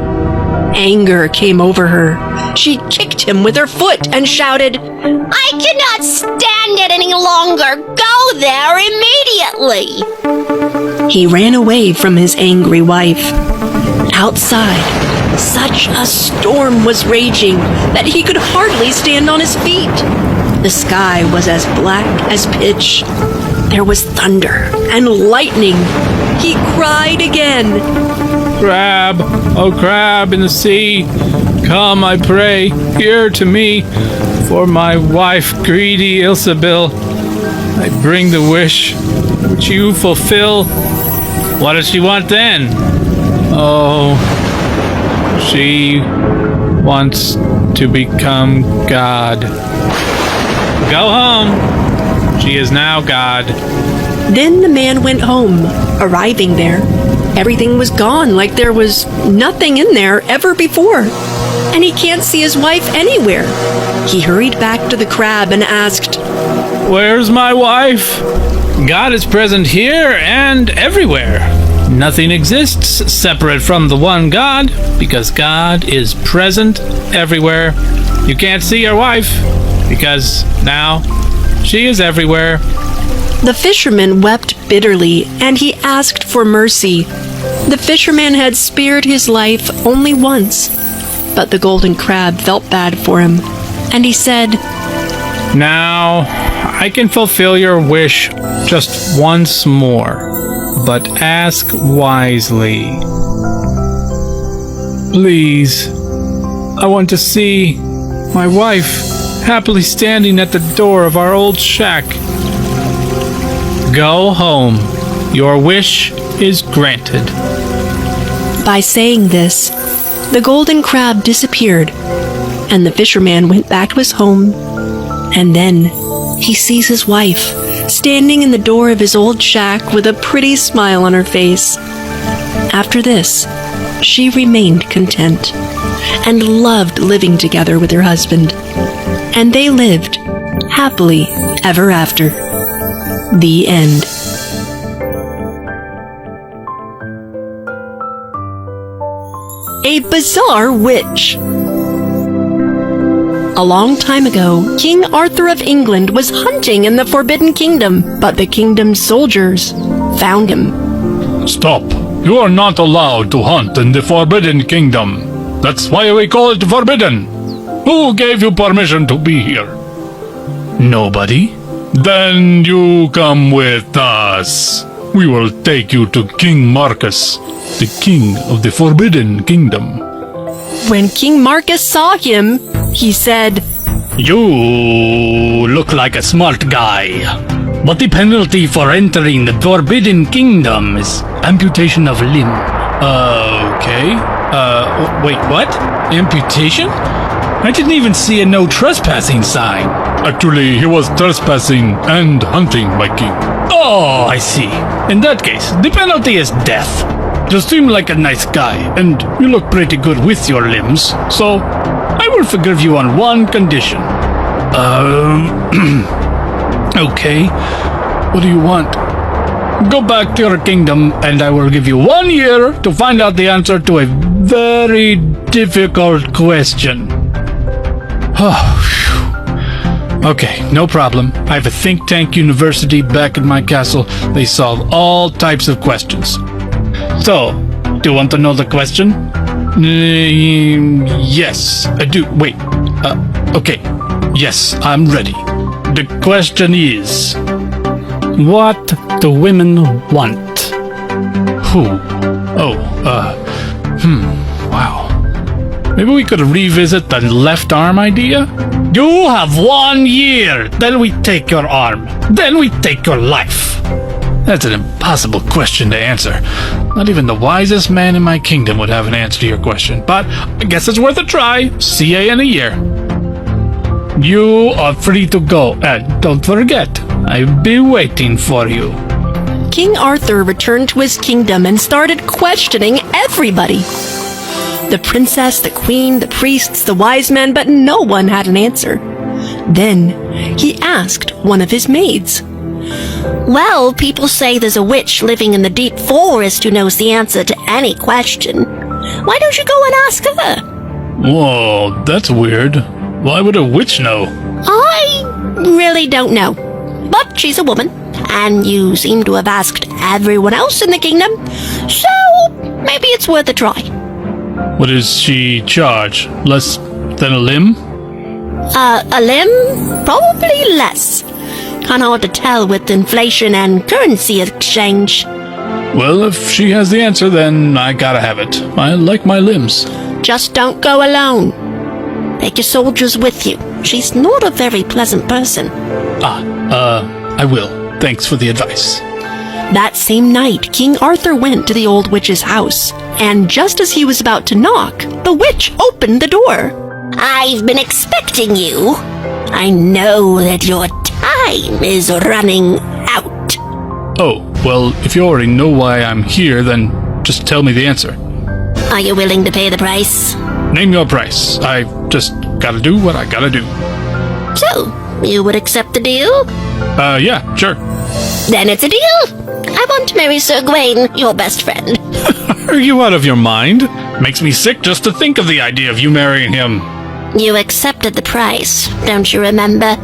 Anger came over her. She kicked him with her foot and shouted, I cannot stand it any longer. Go there immediately. He ran away from his angry wife. Outside, such a storm was raging that he could hardly stand on his feet. The sky was as black as pitch. There was thunder and lightning. He cried again. Crab, oh crab in the sea, come, I pray, here to me, for my wife, greedy Ilsebill. I bring the wish which you fulfill. What does she want then? Oh, she wants to become God. Go home. She is now God. Then the man went home. Arriving there, everything was gone like there was nothing in there ever before. And he can't see his wife anywhere. He hurried back to the crab and asked, Where's my wife? God is present here and everywhere. Nothing exists separate from the one God, because God is present everywhere. You can't see your wife, because now she is everywhere. The fisherman wept bitterly, and he asked for mercy. The fisherman had spared his life only once, but the golden crab felt bad for him, and he said, Now I can fulfill your wish just once more, but ask wisely. Please, I want to see my wife happily standing at the door of our old shack. Go home. Your wish is granted. By saying this, the golden crab disappeared, and the fisherman went back to his home, and then he sees his wife standing in the door of his old shack with a pretty smile on her face. After this, she remained content and loved living together with her husband, and they lived happily ever after. The end. A bizarre witch. A long time ago, King Arthur of England was hunting in the Forbidden Kingdom, but the kingdom's soldiers found him. Stop. You are not allowed to hunt in the Forbidden Kingdom. That's why we call it forbidden. Who gave you permission to be here? Nobody. Then you come with us. We will take you to King Marcus, the king of the Forbidden Kingdom. When King Marcus saw him, he said, You look like a smart guy, but the penalty for entering the Forbidden Kingdom is amputation of limb. Okay. Wait, what? Amputation? I didn't even see a no trespassing sign. Actually, he was trespassing and hunting, my king. Oh, I see. In that case, the penalty is death. You seem like a nice guy, and you look pretty good with your limbs, so I will forgive you on one condition. Okay. What do you want? Go back to your kingdom, and I will give you 1 year to find out the answer to a very difficult question. Okay, no problem. I have a think tank university back at my castle. They solve all types of questions. So, do you want to know the question? Yes, I do. Wait. Okay. Yes, I'm ready. The question is, what do women want? Who? Oh, wow. Maybe we could revisit the left arm idea? You have 1 year. Then we take your arm. Then we take your life. That's an impossible question to answer. Not even the wisest man in my kingdom would have an answer to your question, but I guess it's worth a try. See ya in a year. You are free to go, and don't forget, I'll be waiting for you. King Arthur returned to his kingdom and started questioning everybody. The princess, the queen, the priests, the wise men, but no one had an answer. Then he asked one of his maids. Well, people say there's a witch living in the deep forest who knows the answer to any question. Why don't you go and ask her? Whoa, that's weird. Why would a witch know? I really don't know. But she's a woman, and you seem to have asked everyone else in the kingdom, so maybe it's worth a try. What does she charge? Less than a limb? A limb? Probably less. Kinda hard to tell with inflation and currency exchange. Well, if she has the answer, then I gotta have it. I like my limbs. Just don't go alone. Take your soldiers with you. She's not a very pleasant person. I will. Thanks for the advice. That same night, King Arthur went to the old witch's house, and just as he was about to knock, the witch opened the door. I've been expecting you. I know that your time is running out. Oh, well, if you already know why I'm here, then just tell me the answer. Are you willing to pay the price? Name your price. I just gotta do what I gotta do. So, you would accept the deal? Yeah, sure. Then it's a deal. I want to marry Sir Gawain, your best friend. Are you out of your mind? Makes me sick just to think of the idea of you marrying him. You accepted the price, don't you remember?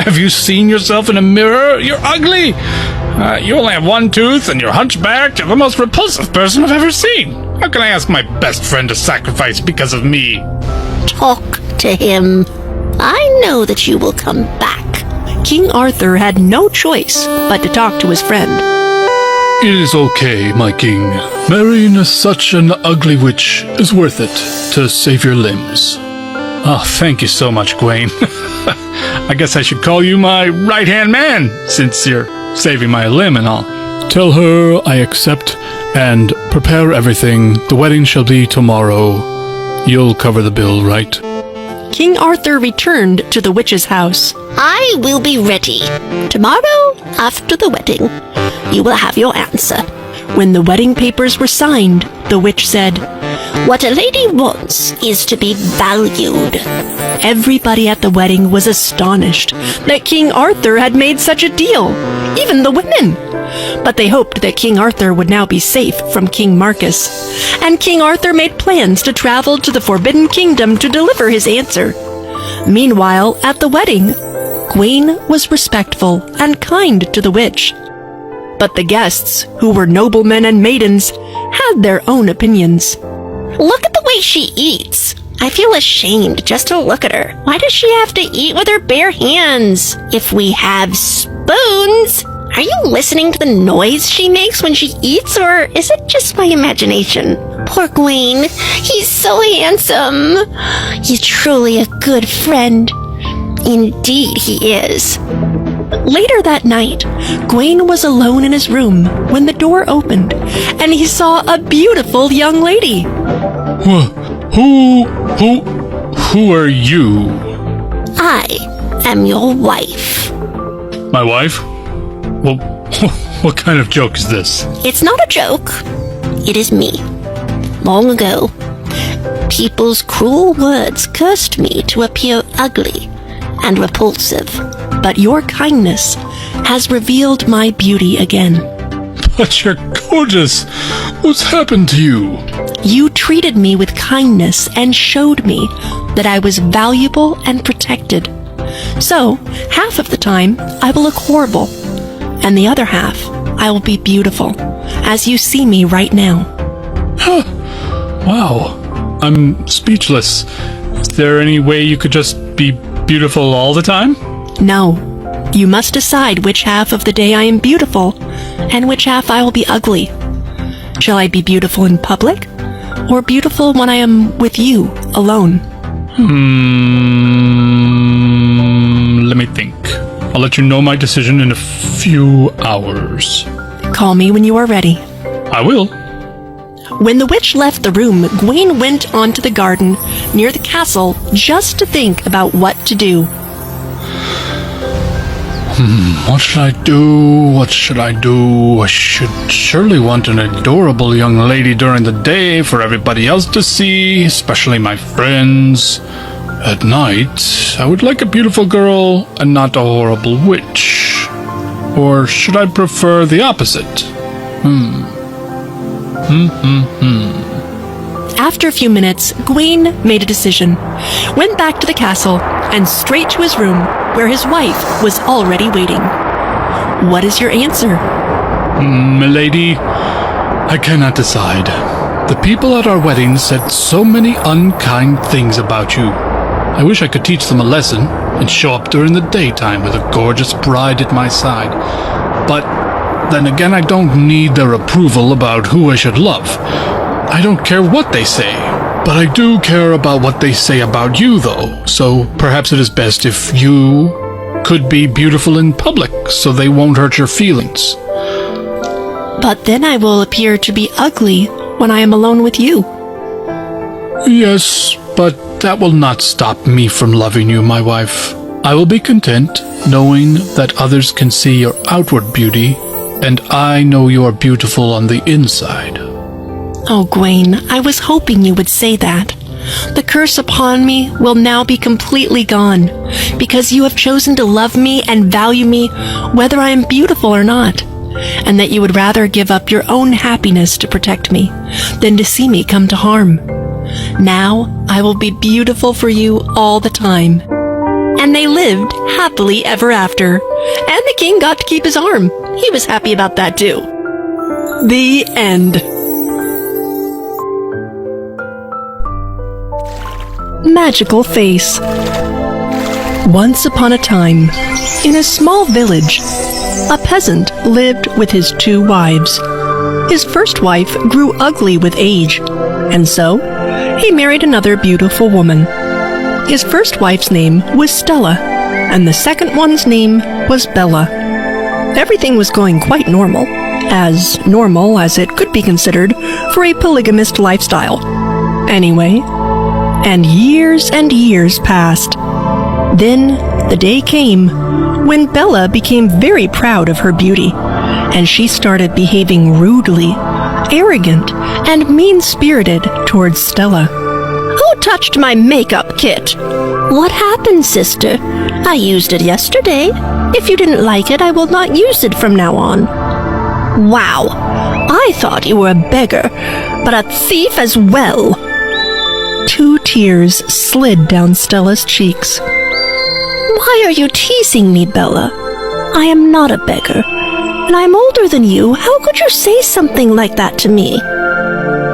Have you seen yourself in a mirror? You're ugly! You only have one tooth and you're hunchbacked. You're the most repulsive person I've ever seen. How can I ask my best friend to sacrifice because of me? Talk to him. I know that you will come back. King Arthur had no choice but to talk to his friend. It is okay, my king. Marrying such an ugly witch is worth it to save your limbs. Oh, thank you so much, Gawain. I guess I should call you my right-hand man, since you're saving my limb and all. Tell her I accept, and prepare everything. The wedding shall be tomorrow. You'll cover the bill, right? King Arthur returned to the witch's house. I will be ready. Tomorrow, after the wedding, you will have your answer. When the wedding papers were signed, the witch said, What a lady wants is to be valued. Everybody at the wedding was astonished that King Arthur had made such a deal, even the women. But they hoped that King Arthur would now be safe from King Marcus, and King Arthur made plans to travel to the Forbidden Kingdom to deliver his answer. Meanwhile, at the wedding, Gawain was respectful and kind to the witch. But the guests, who were noblemen and maidens, had their own opinions. Look at the way she eats. I feel ashamed just to look at her. Why does she have to eat with her bare hands? If we have spoons, are you listening to the noise she makes when she eats, or is it just my imagination? Poor Gawain. He's so handsome. He's truly a good friend. Indeed he is. Later that night, Gawain was alone in his room when the door opened, and he saw a beautiful young lady. Who are you? I am your wife. My wife? Well, what kind of joke is this? It's not a joke. It is me. Long ago, people's cruel words cursed me to appear ugly and repulsive. But your kindness has revealed my beauty again. But you're gorgeous. What's happened to you? You treated me with kindness and showed me that I was valuable and protected. So, half of the time, I will look horrible, and the other half, I will be beautiful, as you see me right now. Wow. I'm speechless. Is there any way you could just be beautiful all the time? No, you must decide which half of the day I am beautiful, and which half I will be ugly. Shall I be beautiful in public, or beautiful when I am with you, alone? Let me think. I'll let you know my decision in a few hours. Call me when you are ready. I will. When the witch left the room, Gawain went onto the garden near the castle just to think about what to do. What should I do? What should I do? I should surely want an adorable young lady during the day for everybody else to see, especially my friends. At night, I would like a beautiful girl and not a horrible witch. Or should I prefer the opposite? After a few minutes, Gawain made a decision, went back to the castle, and straight to his room, where his wife was already waiting. What is your answer? Milady, I cannot decide. The people at our wedding said so many unkind things about you. I wish I could teach them a lesson and show up during the daytime with a gorgeous bride at my side. But then again, I don't need their approval about who I should love. I don't care what they say, but I do care about what they say about you, though. So perhaps it is best if you could be beautiful in public so they won't hurt your feelings. But then I will appear to be ugly when I am alone with you. Yes, but that will not stop me from loving you, my wife. I will be content knowing that others can see your outward beauty, and I know you are beautiful on the inside. Oh, Gawain, I was hoping you would say that. The curse upon me will now be completely gone, because you have chosen to love me and value me whether I am beautiful or not, and that you would rather give up your own happiness to protect me than to see me come to harm. Now I will be beautiful for you all the time. And they lived happily ever after, and the king got to keep his arm. He was happy about that too. The end. Magical Face. Once upon a time, in a small village, a peasant lived with his 2 wives. His first wife grew ugly with age, and so he married another beautiful woman. His first wife's name was Stella, and the second one's name was Bella. Everything was going quite normal as it could be considered for a polygamist lifestyle. Anyway, and years passed. Then the day came when Bella became very proud of her beauty, and she started behaving rudely, arrogant, and mean-spirited towards Stella. Who touched my makeup kit? What happened, sister? I used it yesterday. If you didn't like it, I will not use it from now on. Wow, I thought you were a beggar, but a thief as well. 2 tears slid down Stella's cheeks. Why are you teasing me, Bella? I am not a beggar, and I'm older than you. How could you say something like that to me?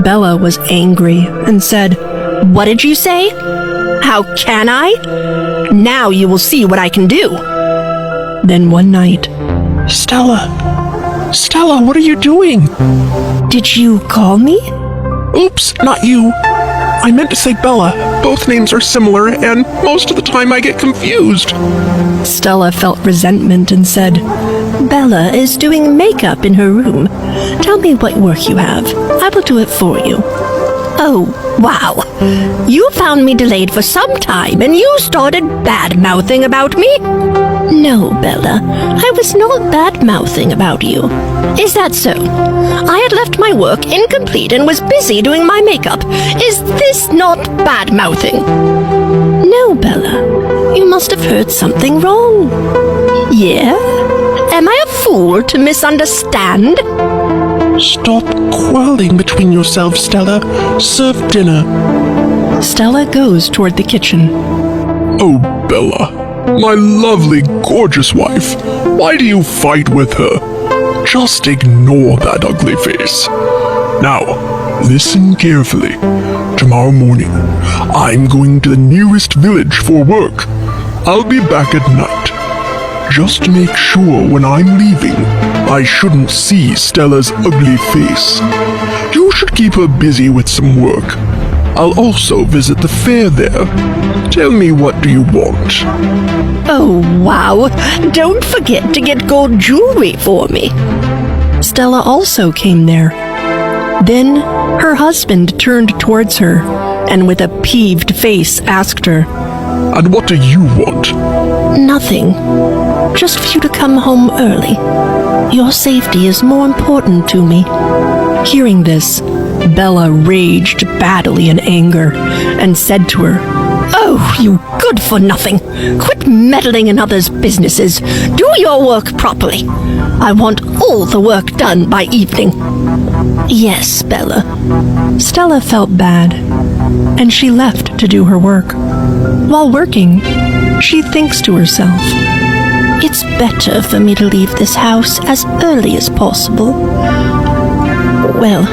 Bella was angry and said, What did you say? How can I? Now you will see what I can do. Then one night, Stella, what are you doing? "Did you call me?" Oops, not you. I meant to say Bella. Both names are similar, and most of the time I get confused. Stella felt resentment and said, Bella is doing makeup in her room. Tell me what work you have. I will do it for you. Oh, wow. You found me delayed for some time, and you started bad-mouthing about me? No, Bella, I was not bad-mouthing about you. Is that so? I had left my work incomplete and was busy doing my makeup. Is this not bad-mouthing? No, Bella, you must have heard something wrong. Yeah? Am I a fool to misunderstand? Stop quarreling between yourselves, Stella. Serve dinner. Stella goes toward the kitchen. Oh, Bella, my lovely, gorgeous wife, why do you fight with her? Just ignore that ugly face. Now, listen carefully. Tomorrow morning, I'm going to the nearest village for work. I'll be back at night. Just make sure when I'm leaving, I shouldn't see Stella's ugly face. You should keep her busy with some work. I'll also visit the fair there. Tell me, what do you want? Oh, wow. Don't forget to get gold jewelry for me. Stella also came there. Then her husband turned towards her and with a peeved face asked her, And what do you want? Nothing. Just for you to come home early. Your safety is more important to me. Hearing this, Bella raged badly in anger and said to her, Oh, you good-for-nothing. Quit meddling in others' businesses. Do your work properly. I want all the work done by evening. Yes, Bella. Stella felt bad, and she left to do her work. While working, she thinks to herself, It's better for me to leave this house as early as possible. Well,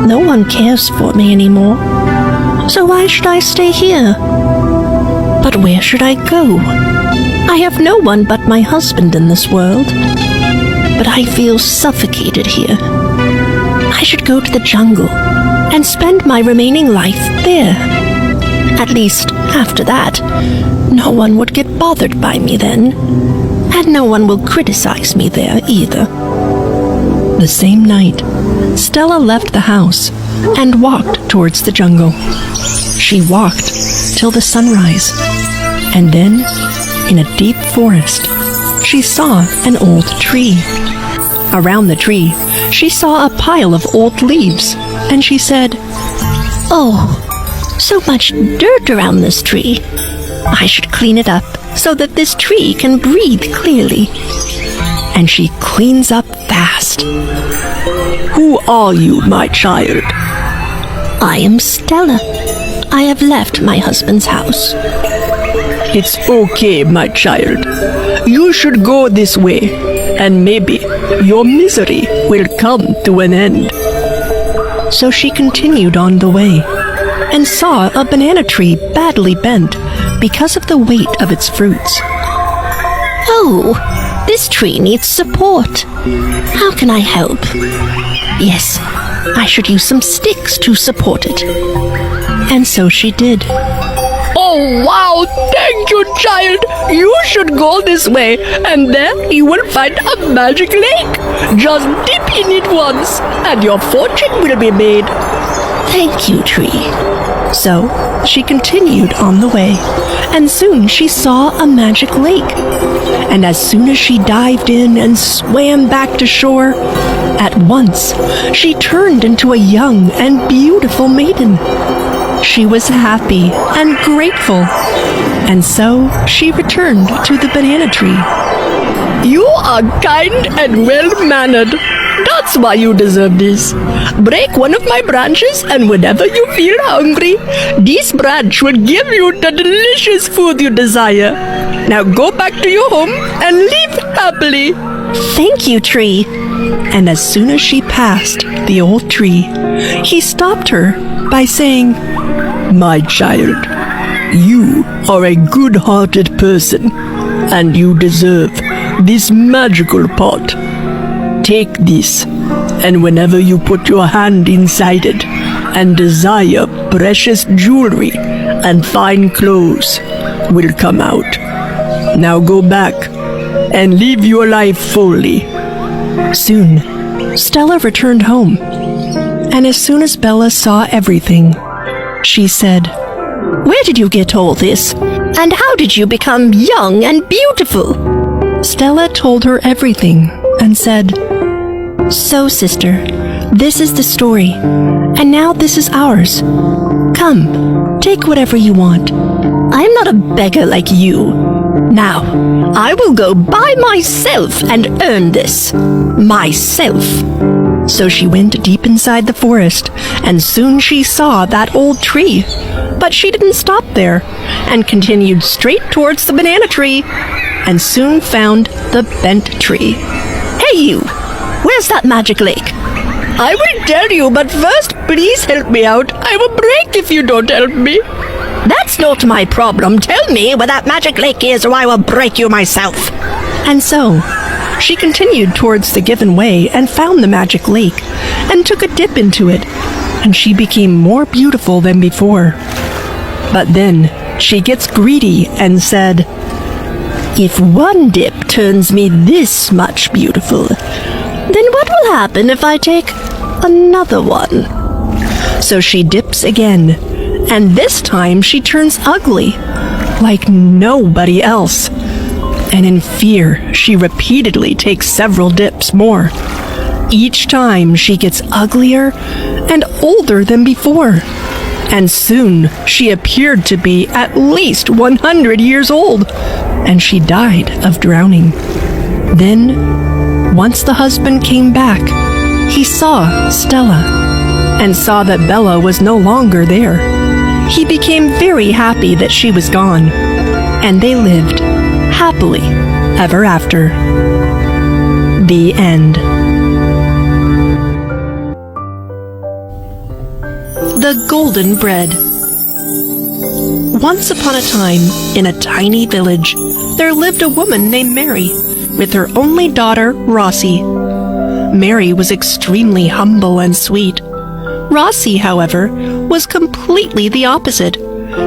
no one cares for me anymore, so why should I stay here? But where should I go? I have no one but my husband in this world, but I feel suffocated here. I should go to the jungle and spend my remaining life there. At least, after that, no one would get bothered by me then, and no one will criticize me there either. The same night, Stella left the house and walked towards the jungle. She walked till the sunrise, and then, in a deep forest, she saw an old tree. Around the tree, she saw a pile of old leaves, and she said, Oh, so much dirt around this tree. I should clean it up so that this tree can breathe clearly. And she cleans up fast. Who are you, my child? I am Stella. I have left my husband's house. It's okay, my child. You should go this way, and maybe your misery will come to an end. So she continued on the way, and saw a banana tree badly bent because of the weight of its fruits. Oh, this tree needs support. How can I help? Yes, I should use some sticks to support it. And so she did. Oh, wow! Thank you, child! You should go this way, and there you will find a magic lake. Just dip in it once, and your fortune will be made. Thank you, tree. So she continued on the way, and soon she saw a magic lake. And as soon as she dived in and swam back to shore, at once she turned into a young and beautiful maiden. She was happy and grateful, and so she returned to the banana tree. You are kind and well-mannered. That's why you deserve this. Break one of my branches, and whenever you feel hungry, this branch will give you the delicious food you desire. Now go back to your home and live happily. Thank you, tree. And as soon as she passed the old tree, he stopped her by saying, My child, you are a good-hearted person, and you deserve this magical pot. Take this, and whenever you put your hand inside it and desire precious jewelry and fine clothes will come out. Now go back and live your life fully. Soon, Stella returned home, and as soon as Bella saw everything, she said, Where did you get all this? And how did you become young and beautiful? Stella told her everything and said, So, sister, this is the story, and now this is ours. Come, take whatever you want. I'm not a beggar like you. Now, I will go by myself and earn this. Myself. So she went deep inside the forest, and soon she saw that old tree. But she didn't stop there, and continued straight towards the banana tree, and soon found the bent tree. Hey you! Where's that magic lake? I will tell you, but first, please help me out. I will break if you don't help me. That's not my problem. Tell me where that magic lake is, or I will break you myself. And so, she continued towards the given way and found the magic lake, and took a dip into it, and she became more beautiful than before. But then, she gets greedy and said, "If one dip turns me this much beautiful, then what will happen if I take another one?" So she dips again, and this time she turns ugly, like nobody else. And in fear, she repeatedly takes several dips more. Each time she gets uglier and older than before. And soon she appeared to be at least 100 years old, and she died of drowning. Then, once the husband came back, he saw Stella, and saw that Bella was no longer there. He became very happy that she was gone, and they lived happily ever after. The end. The Golden Bread. Once upon a time, in a tiny village, there lived a woman named Mary, with her only daughter, Rossi. Mary was extremely humble and sweet. Rossi, however, was completely the opposite.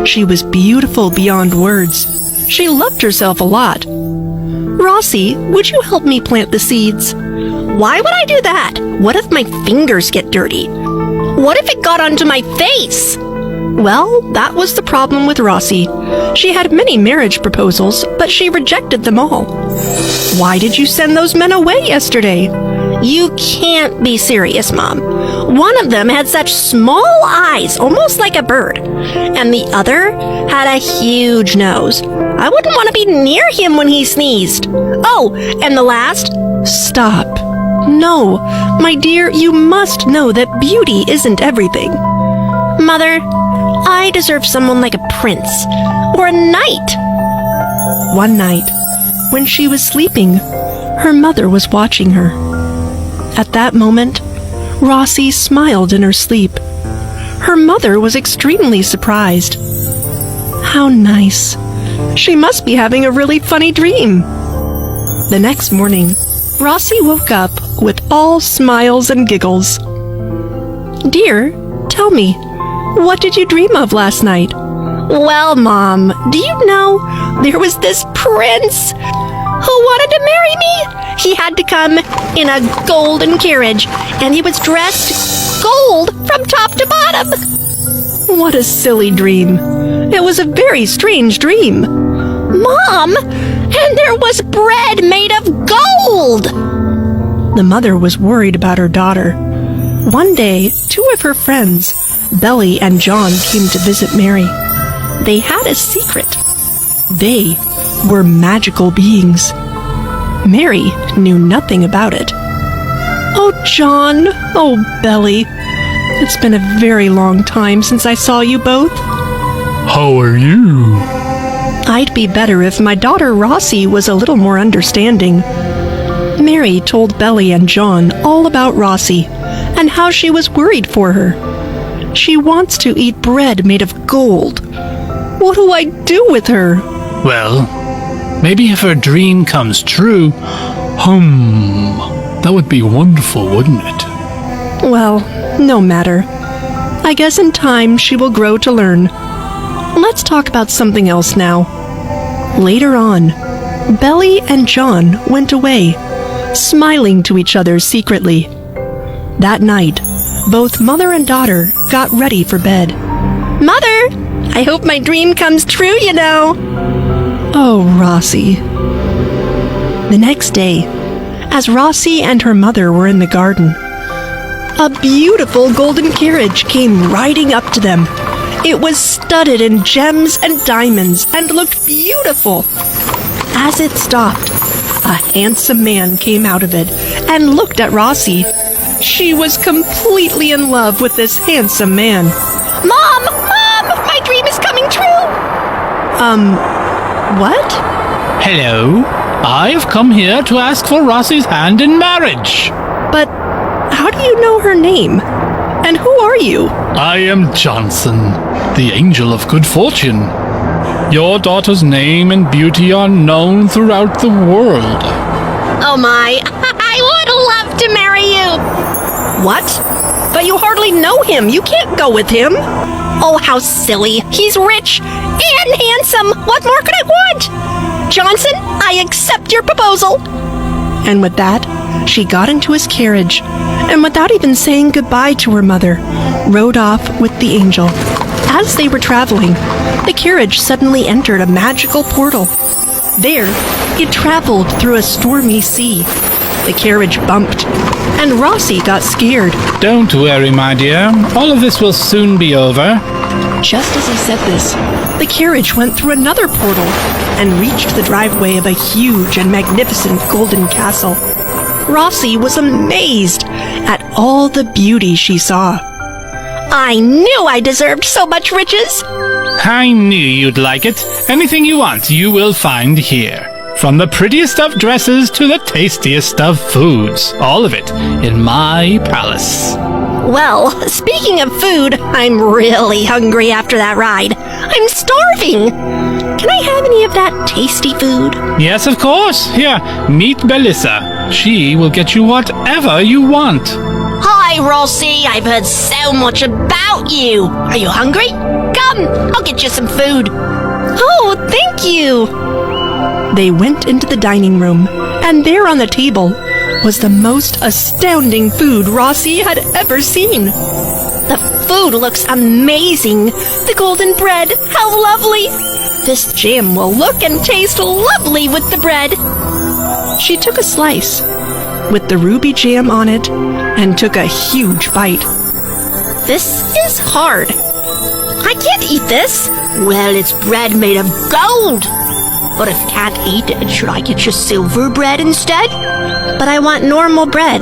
She was beautiful beyond words. She loved herself a lot. "Rossi, would you help me plant the seeds?" "Why would I do that? What if my fingers get dirty? What if it got onto my face?" Well, that was the problem with Rossi. She had many marriage proposals, but she rejected them all. "Why did you send those men away yesterday?" "You can't be serious, Mom. One of them had such small eyes, almost like a bird, and the other had a huge nose. I wouldn't want to be near him when he sneezed. Oh, and the last..." "Stop. No, my dear, you must know that beauty isn't everything." "Mother, I deserve someone like a prince, or a knight." One night, when she was sleeping, her mother was watching her. At that moment, Rossi smiled in her sleep. Her mother was extremely surprised. How nice. She must be having a really funny dream. The next morning, Rossi woke up with all smiles and giggles. "Dear, tell me, what did you dream of last night?" "Well, Mom, do you know, there was this prince who wanted to marry me. He had to come in a golden carriage, and he was dressed gold from top to bottom." What a silly dream. It was a very strange dream. "Mom, and there was bread made of gold!" The mother was worried about her daughter. One day, two of her friends, Belly and John, came to visit Mary. They had a secret. They were magical beings. Mary knew nothing about it. "Oh, John, oh, Belly, it's been a very long time since I saw you both." How are you? I'd be better if my daughter Rossi was a little more understanding. Mary told Belly and John all about Rossi and how she was worried for her. She wants to eat bread made of gold. What do I do with her? Well, maybe if her dream comes true. That would be wonderful, wouldn't it? Well, no matter. I guess in time she will grow to learn. Let's talk about something else now. Later on, Belly and John went away, smiling to each other secretly. That night, both mother and daughter got ready for bed. "Mother, I hope my dream comes true, you know." Oh, Rossi. The next day, as Rossi and her mother were in the garden, a beautiful golden carriage came riding up to them. It was studded in gems and diamonds and looked beautiful. As it stopped, a handsome man came out of it and looked at Rossi. She was completely in love with this handsome man. Mom! My dream is coming true! What? Hello. I have come here to ask for Rossi's hand in marriage. But how do you know her name? And who are you? I am Johnson, the angel of good fortune. Your daughter's name and beauty are known throughout the world. Oh my, I would love to marry you! What? But you hardly know him. You can't go with him. Oh, how silly. He's rich and handsome. What more could I want? Johnson, I accept your proposal. And with that, she got into his carriage, and without even saying goodbye to her mother, rode off with the angel. As they were traveling, the carriage suddenly entered a magical portal. There, it traveled through a stormy sea. The carriage bumped, and Rossi got scared. Don't worry, my dear. All of this will soon be over. Just as he said this, the carriage went through another portal and reached the driveway of a huge and magnificent golden castle. Rossi was amazed at all the beauty she saw. I knew I deserved so much riches. I knew you'd like it. Anything you want, you will find here. From the prettiest of dresses to the tastiest of foods. All of it in my palace. Well, speaking of food, I'm really hungry after that ride. I'm starving. Can I have any of that tasty food? Yes, of course. Here, meet Belissa. She will get you whatever you want. Hi, Rossi. I've heard so much about you. Are you hungry? Come, I'll get you some food. Oh, thank you. They went into the dining room, and there on the table was the most astounding food Rossi had ever seen. The food looks amazing. The golden bread, how lovely. This jam will look and taste lovely with the bread. She took a slice with the ruby jam on it and took a huge bite. This is hard. I can't eat this. Well, it's bread made of gold. But if can't eat it, should I get you silver bread instead? But I want normal bread.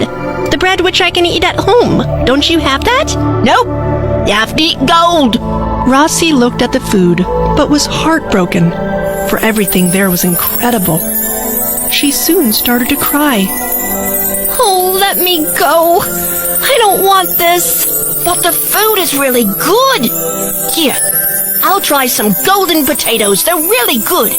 The bread which I can eat at home. Don't you have that? Nope. You have to eat gold. Rossi looked at the food, but was heartbroken, for everything there was incredible. She soon started to cry. Oh, let me go. I don't want this. But the food is really good. Here, I'll try some golden potatoes. They're really good.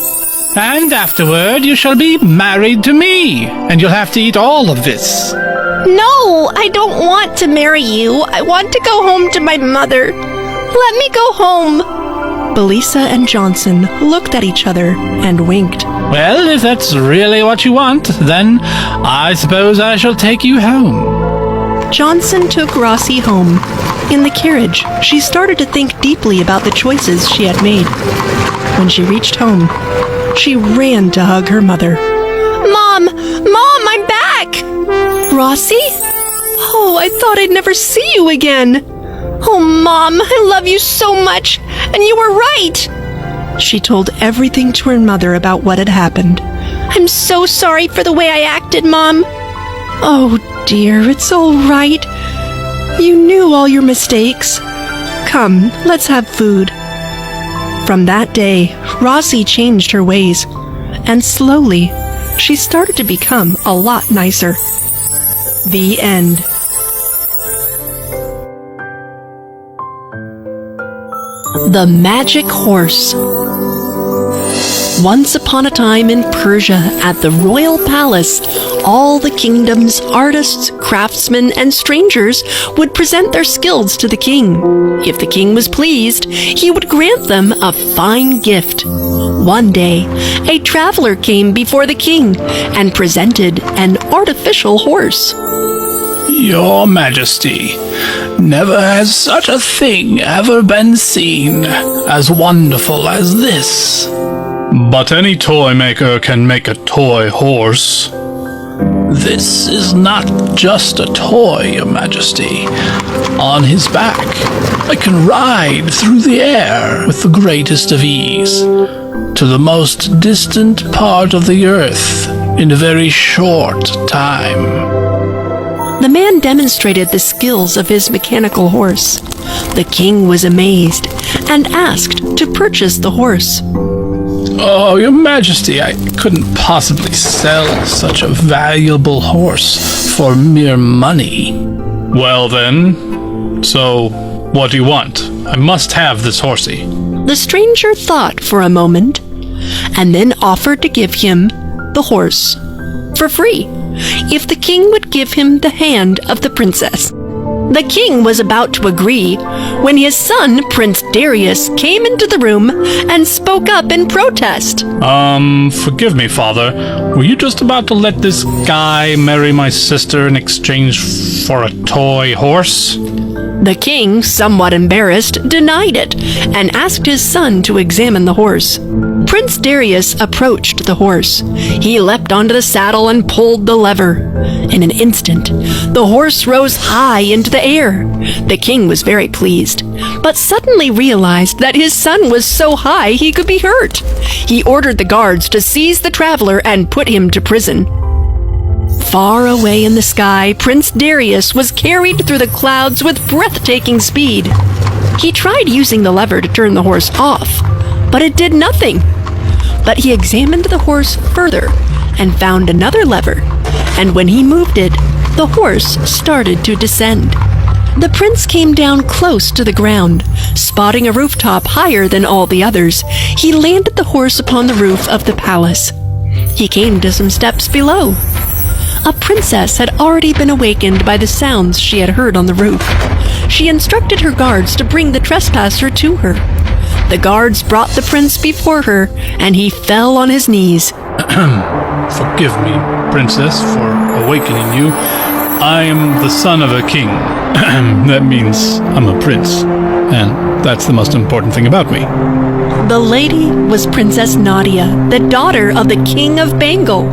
And afterward, you shall be married to me. And you'll have to eat all of this. No, I don't want to marry you. I want to go home to my mother. Let me go home. Belissa and Johnson looked at each other and winked. Well, if that's really what you want, then I suppose I shall take you home. Johnson took Rossi home. In the carriage, she started to think deeply about the choices she had made. When she reached home, she ran to hug her mother. Mom, I'm back. Rossi? Oh, I thought I'd never see you again. Oh, Mom, I love you so much, and you were right. She told everything to her mother about what had happened. I'm so sorry for the way I acted, Mom. Oh, dear, it's all right. You knew all your mistakes. Come, let's have food. From that day, Rossi changed her ways, and slowly, she started to become a lot nicer. The end. The Magic Horse. Once upon a time in Persia, at the royal palace, all the kingdom's artists, craftsmen, and strangers would present their skills to the king. If the king was pleased, he would grant them a fine gift. One day, a traveler came before the king and presented an artificial horse. Your Majesty, never has such a thing ever been seen as wonderful as this. But any toy maker can make a toy horse. This is not just a toy, Your Majesty. On his back, I can ride through the air with the greatest of ease to the most distant part of the earth in a very short time. The man demonstrated the skills of his mechanical horse. The king was amazed and asked to purchase the horse. Oh, your majesty, I couldn't possibly sell such a valuable horse for mere money. Well then, so what do you want? I must have this horsey. The stranger thought for a moment and then offered to give him the horse for free if the king would give him the hand of the princess. The king was about to agree when his son, Prince Darius, came into the room and spoke up in protest. Forgive me, father. Were you just about to let this guy marry my sister in exchange for a toy horse? The king, somewhat embarrassed, denied it and asked his son to examine the horse. Prince Darius approached the horse. He leapt onto the saddle and pulled the lever. In an instant, the horse rose high into the air. The king was very pleased, but suddenly realized that his son was so high he could be hurt. He ordered the guards to seize the traveler and put him to prison. Far away in the sky, Prince Darius was carried through the clouds with breathtaking speed. He tried using the lever to turn the horse off, but it did nothing. But he examined the horse further and found another lever, and when he moved it, the horse started to descend. The prince came down close to the ground. Spotting a rooftop higher than all the others, he landed the horse upon the roof of the palace. He came to some steps below. A princess had already been awakened by the sounds she had heard on the roof. She instructed her guards to bring the trespasser to her. The guards brought the prince before her, and he fell on his knees. Forgive me, princess, for awakening you. I am the son of a king. That means I'm a prince, and that's the most important thing about me. The lady was Princess Nadia, the daughter of the King of Bengal.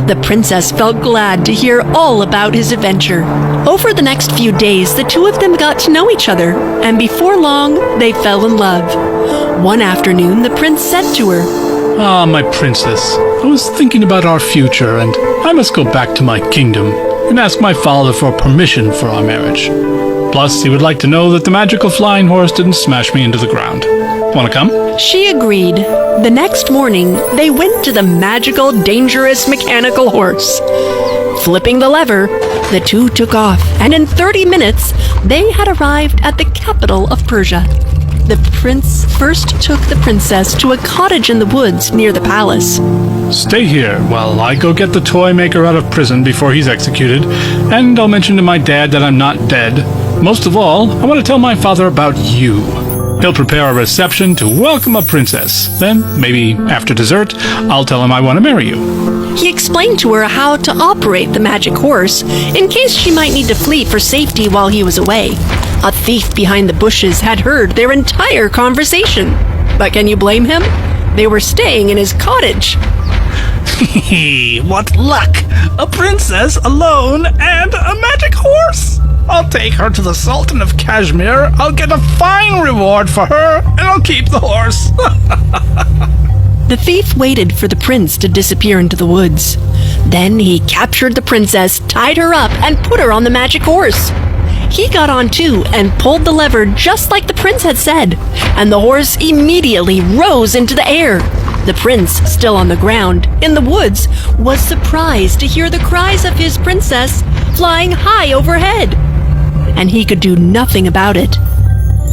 The princess felt glad to hear all about his adventure. Over the next few days, the two of them got to know each other, and before long, they fell in love. One afternoon, the prince said to her, Ah, my princess, I was thinking about our future, and I must go back to my kingdom and ask my father for permission for our marriage. Plus, he would like to know that the magical flying horse didn't smash me into the ground. Want to come? She agreed. The next morning, they went to the magical, dangerous mechanical horse. Flipping the lever, the two took off, and in 30 minutes, they had arrived at the capital of Persia. The prince first took the princess to a cottage in the woods near the palace. Stay here while I go get the toy maker out of prison before he's executed, and I'll mention to my dad that I'm not dead. Most of all, I want to tell my father about you. He'll prepare a reception to welcome a princess. Then, maybe after dessert, I'll tell him I want to marry you. He explained to her how to operate the magic horse in case she might need to flee for safety while he was away. A thief behind the bushes had heard their entire conversation. But can you blame him? They were staying in his cottage. What luck! A princess alone and a magic horse! I'll take her to the Sultan of Kashmir, I'll get a fine reward for her, and I'll keep the horse. The thief waited for the prince to disappear into the woods. Then he captured the princess, tied her up, and put her on the magic horse. He got on too and pulled the lever just like the prince had said, and the horse immediately rose into the air. The prince, still on the ground, in the woods, was surprised to hear the cries of his princess flying high overhead, and he could do nothing about it.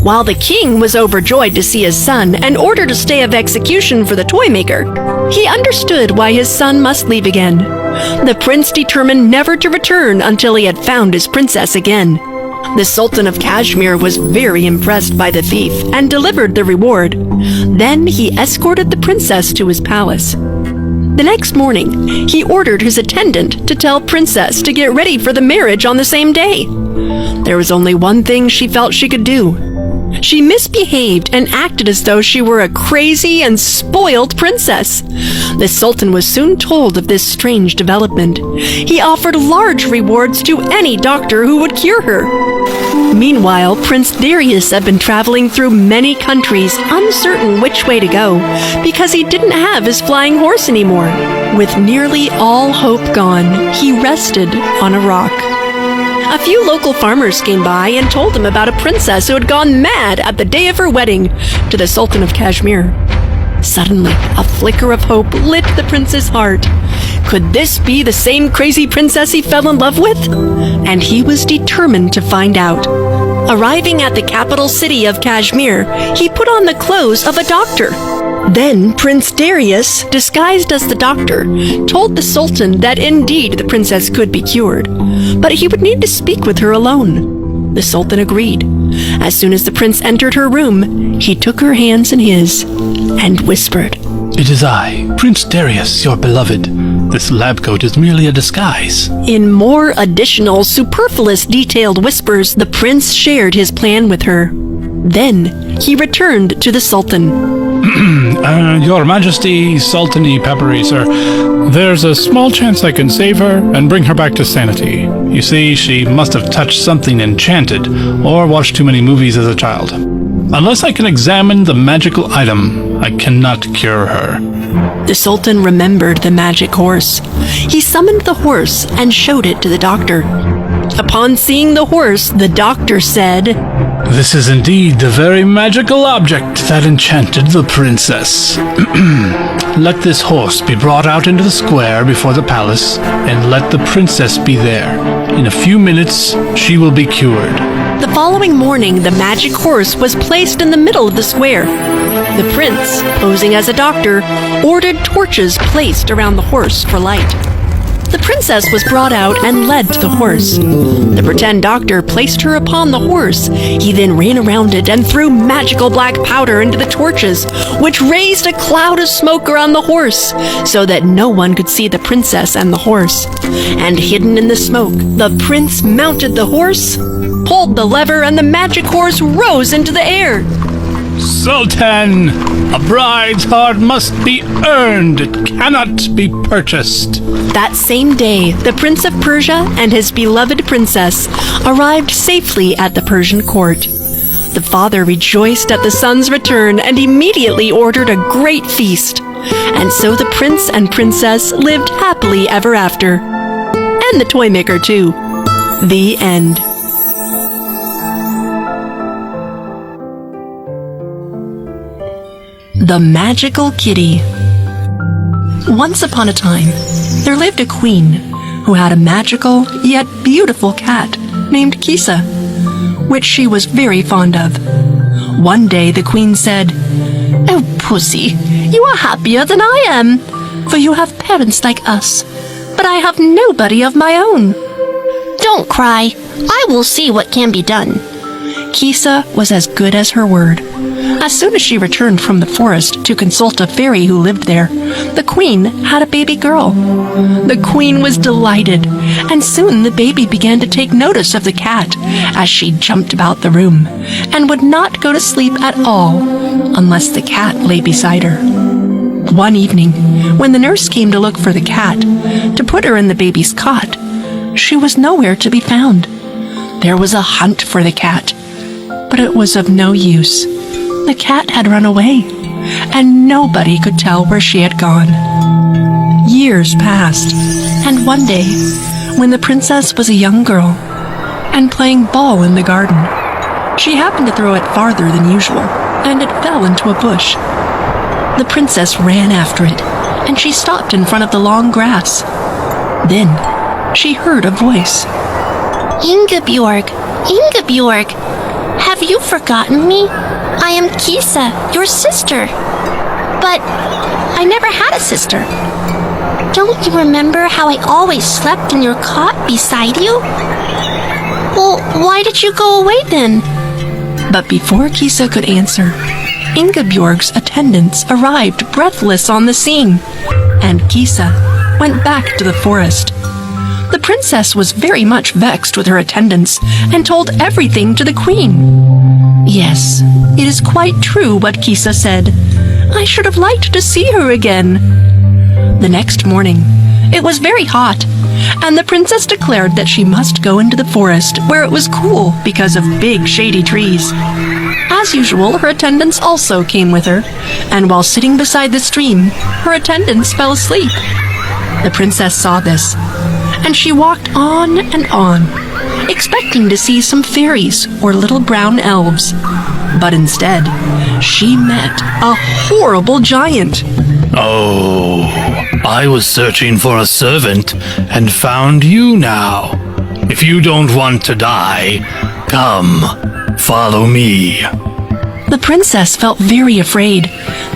While the king was overjoyed to see his son and ordered a stay of execution for the toy maker, he understood why his son must leave again. The prince determined never to return until he had found his princess again. The Sultan of Kashmir was very impressed by the thief and delivered the reward. Then he escorted the princess to his palace. The next morning, he ordered his attendant to tell Princess to get ready for the marriage on the same day. There was only one thing she felt she could do. She misbehaved and acted as though she were a crazy and spoiled princess. The Sultan was soon told of this strange development. He offered large rewards to any doctor who would cure her. Meanwhile, Prince Darius had been traveling through many countries, uncertain which way to go, because he didn't have his flying horse anymore. With nearly all hope gone, he rested on a rock. A few local farmers came by and told him about a princess who had gone mad at the day of her wedding to the Sultan of Kashmir. Suddenly, a flicker of hope lit the prince's heart. Could this be the same crazy princess he fell in love with? And he was determined to find out. Arriving at the capital city of Kashmir, he put on the clothes of a doctor. Then Prince Darius, disguised as the doctor, told the Sultan that indeed the princess could be cured, but he would need to speak with her alone. The Sultan agreed. As soon as the prince entered her room, he took her hands in his and whispered, It is I, Prince Darius, your beloved. This lab coat is merely a disguise. In more additional, superfluous, detailed whispers, the prince shared his plan with her. Then he returned to the Sultan. Your Majesty, Sultany Peppery, sir. There's a small chance I can save her and bring her back to sanity. You see, she must have touched something enchanted or watched too many movies as a child. Unless I can examine the magical item, I cannot cure her. The Sultan remembered the magic horse. He summoned the horse and showed it to the doctor. Upon seeing the horse, the doctor said, This is indeed the very magical object that enchanted the princess. Let this horse be brought out into the square before the palace, and let the princess be there. In a few minutes, she will be cured. The following morning, the magic horse was placed in the middle of the square. The prince, posing as a doctor, ordered torches placed around the horse for light. The princess was brought out and led to the horse. The pretend doctor placed her upon the horse. He then ran around it and threw magical black powder into the torches, which raised a cloud of smoke around the horse, so that no one could see the princess and the horse. And hidden in the smoke, the prince mounted the horse, pulled the lever, and the magic horse rose into the air. Sultan! A bride's heart must be earned. It cannot be purchased. That same day, the Prince of Persia and his beloved princess arrived safely at the Persian court. The father rejoiced at the son's return and immediately ordered a great feast. And so the prince and princess lived happily ever after. And the toy maker, too. The end. The Magical Kitty. Once upon a time, there lived a queen who had a magical yet beautiful cat named Kisa, which she was very fond of. One day the queen said, "Oh, Pussy, you are happier than I am, for you have parents like us, but I have nobody of my own." Don't cry. I will see what can be done. Kisa was as good as her word. As soon as she returned from the forest to consult a fairy who lived there, the queen had a baby girl. The queen was delighted, and soon the baby began to take notice of the cat as she jumped about the room and would not go to sleep at all unless the cat lay beside her. One evening, when the nurse came to look for the cat to put her in the baby's cot, she was nowhere to be found. There was a hunt for the cat, but it was of no use. The cat had run away, and nobody could tell where she had gone. Years passed, and one day, when the princess was a young girl and playing ball in the garden, she happened to throw it farther than usual, and it fell into a bush. The princess ran after it, and she stopped in front of the long grass. Then, she heard a voice. Ingeborg, Ingeborg, have you forgotten me? I am Kisa, your sister. But I never had a sister. Don't you remember how I always slept in your cot beside you? Well, why did you go away then? But before Kisa could answer, Ingeborg's attendants arrived breathless on the scene, and Kisa went back to the forest. The princess was very much vexed with her attendants and told everything to the queen. Yes, it is quite true what Kisa said. I should have liked to see her again. The next morning, it was very hot, and the princess declared that she must go into the forest where it was cool because of big shady trees. As usual, her attendants also came with her, and while sitting beside the stream, her attendants fell asleep. The princess saw this, and she walked on and on. expecting to see some fairies or little brown elves. But instead, she met a horrible giant. Oh, I was searching for a servant and found you now. If you don't want to die, come, follow me. The princess felt very afraid,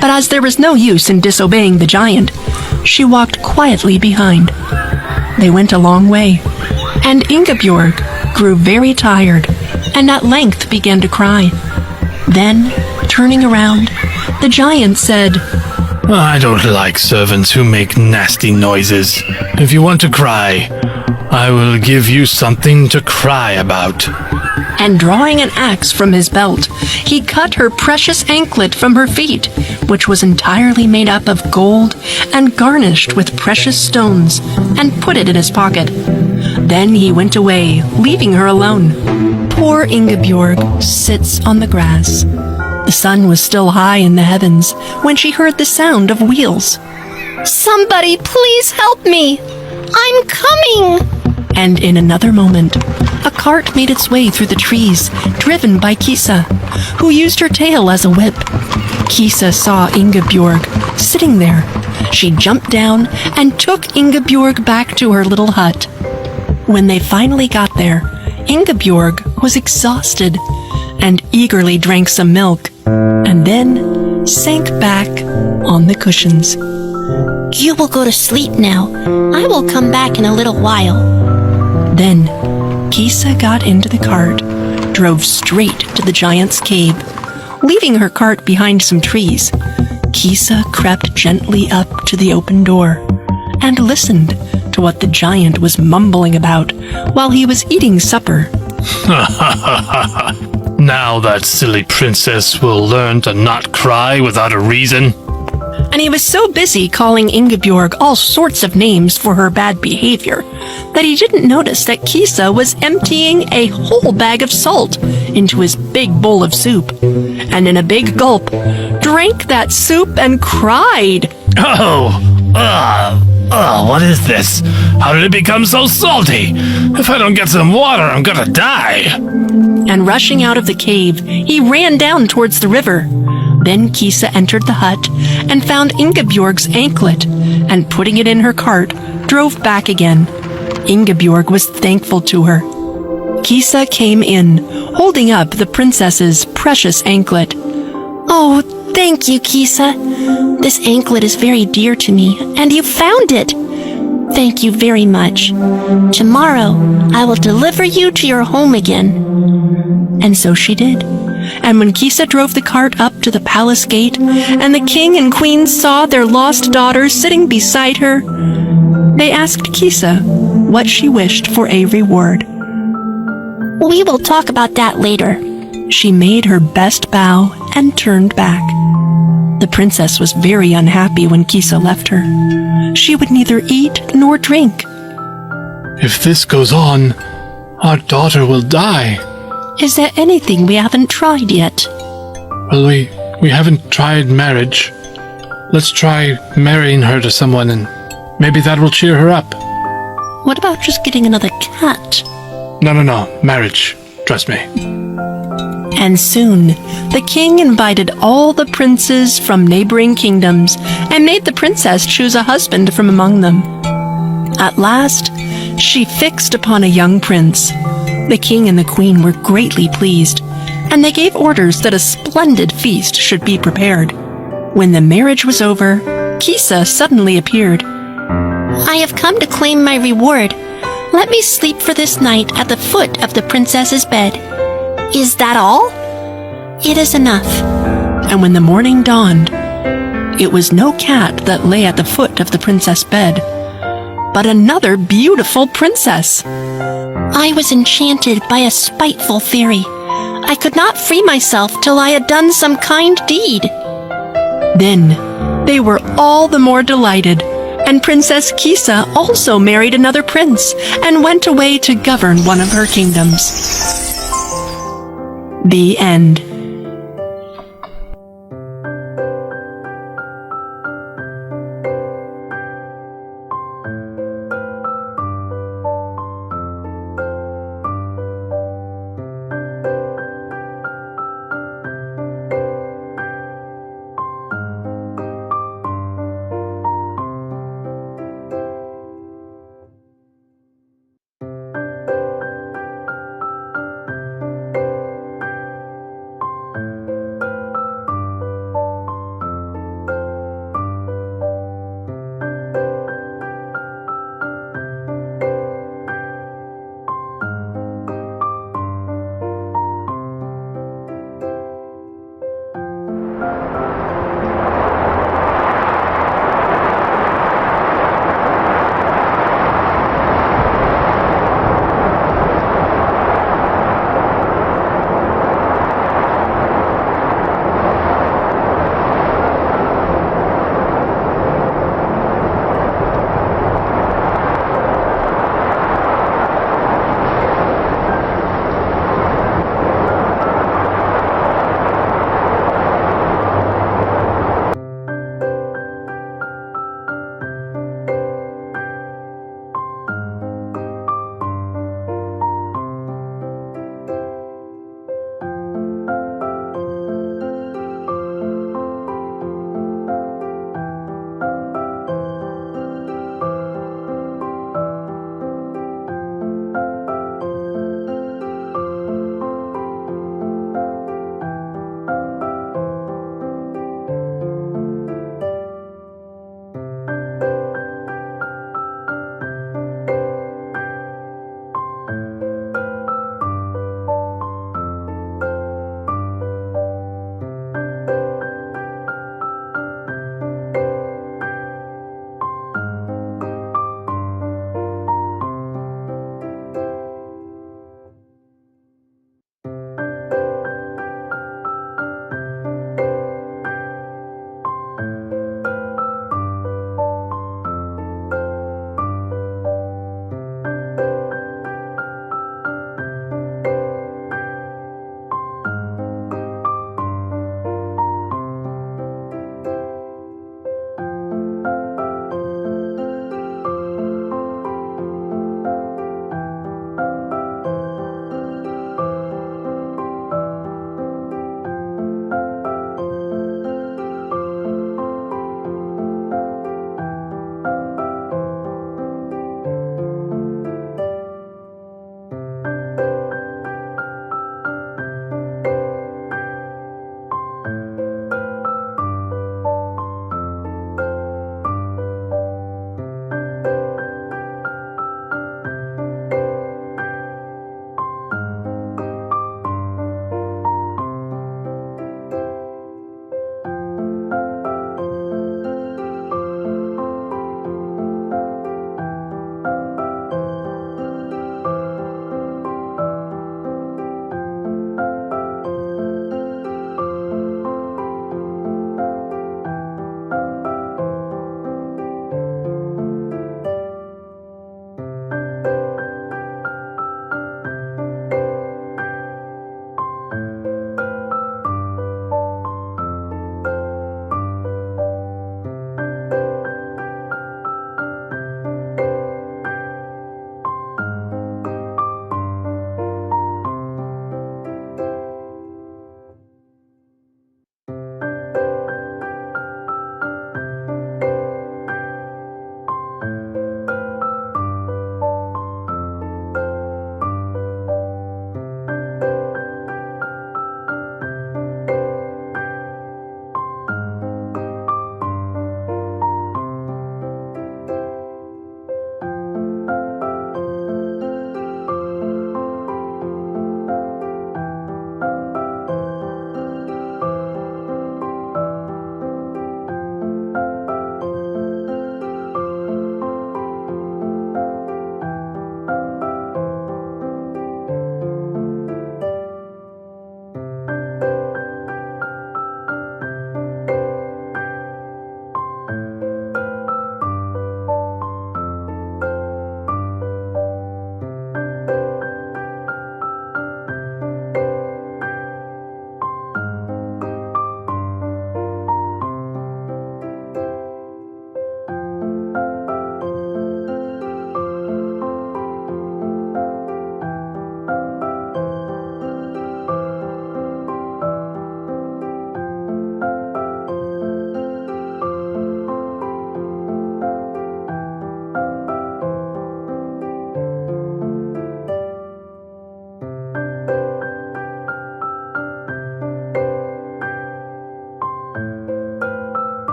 but as there was no use in disobeying the giant, she walked quietly behind. They went a long way, and Ingebjorg grew very tired and at length began to cry. Then, turning around, the giant said, I don't like servants who make nasty noises. If you want to cry, I will give you something to cry about. And drawing an axe from his belt, he cut her precious anklet from her feet, which was entirely made up of gold and garnished with precious stones, and put it in his pocket. Then he went away, leaving her alone. Poor Ingebjorg sits on the grass. The sun was still high in the heavens when she heard the sound of wheels. Somebody please help me! I'm coming! And in another moment, a cart made its way through the trees, driven by Kisa, who used her tail as a whip. Kisa saw Ingebjorg sitting there. She jumped down and took Ingebjorg back to her little hut. When they finally got there, Ingebjorg was exhausted and eagerly drank some milk, and then sank back on the cushions. You will go to sleep now. I will come back in a little while. Then, Kisa got into the cart, drove straight to the giant's cave. Leaving her cart behind some trees, Kisa crept gently up to the open door and listened to what the giant was mumbling about while he was eating supper. Now that silly princess will learn to not cry without a reason. And he was so busy calling Ingebjorg all sorts of names for her bad behavior that he didn't notice that Kisa was emptying a whole bag of salt into his big bowl of soup, and in a big gulp, drank that soup and cried. What is this? How did it become so salty? If I don't get some water, I'm gonna die. And rushing out of the cave, he ran down towards the river. Then Kisa entered the hut and found Ingebjorg's anklet, and putting it in her cart, drove back again. Ingebjorg was thankful to her. Kisa came in, holding up the princess's precious anklet. Oh, thank you, Kisa. This anklet is very dear to me, and you found it. Thank you very much. Tomorrow, I will deliver you to your home again. And so she did. And when Kisa drove the cart up to the palace gate, and the king and queen saw their lost daughter sitting beside her, they asked Kisa what she wished for a reward. We will talk about that later. She made her best bow and turned back. The princess was very unhappy when Kisa left her. She would neither eat nor drink. If this goes on, our daughter will die. Is there anything we haven't tried yet? Well, we haven't tried marriage. Let's try marrying her to someone, and maybe that will cheer her up. What about just getting another cat? No, marriage. Trust me. And soon, the king invited all the princes from neighboring kingdoms and made the princess choose a husband from among them. At last, she fixed upon a young prince. The king and the queen were greatly pleased, and they gave orders that a splendid feast should be prepared. When the marriage was over, Kisa suddenly appeared. I have come to claim my reward. Let me sleep for this night at the foot of the princess's bed. Is that all? It is enough. And when the morning dawned, it was no cat that lay at the foot of the princess' bed, but another beautiful princess. I was enchanted by a spiteful fairy. I could not free myself till I had done some kind deed. Then they were all the more delighted, and Princess Kisa also married another prince and went away to govern one of her kingdoms. The end.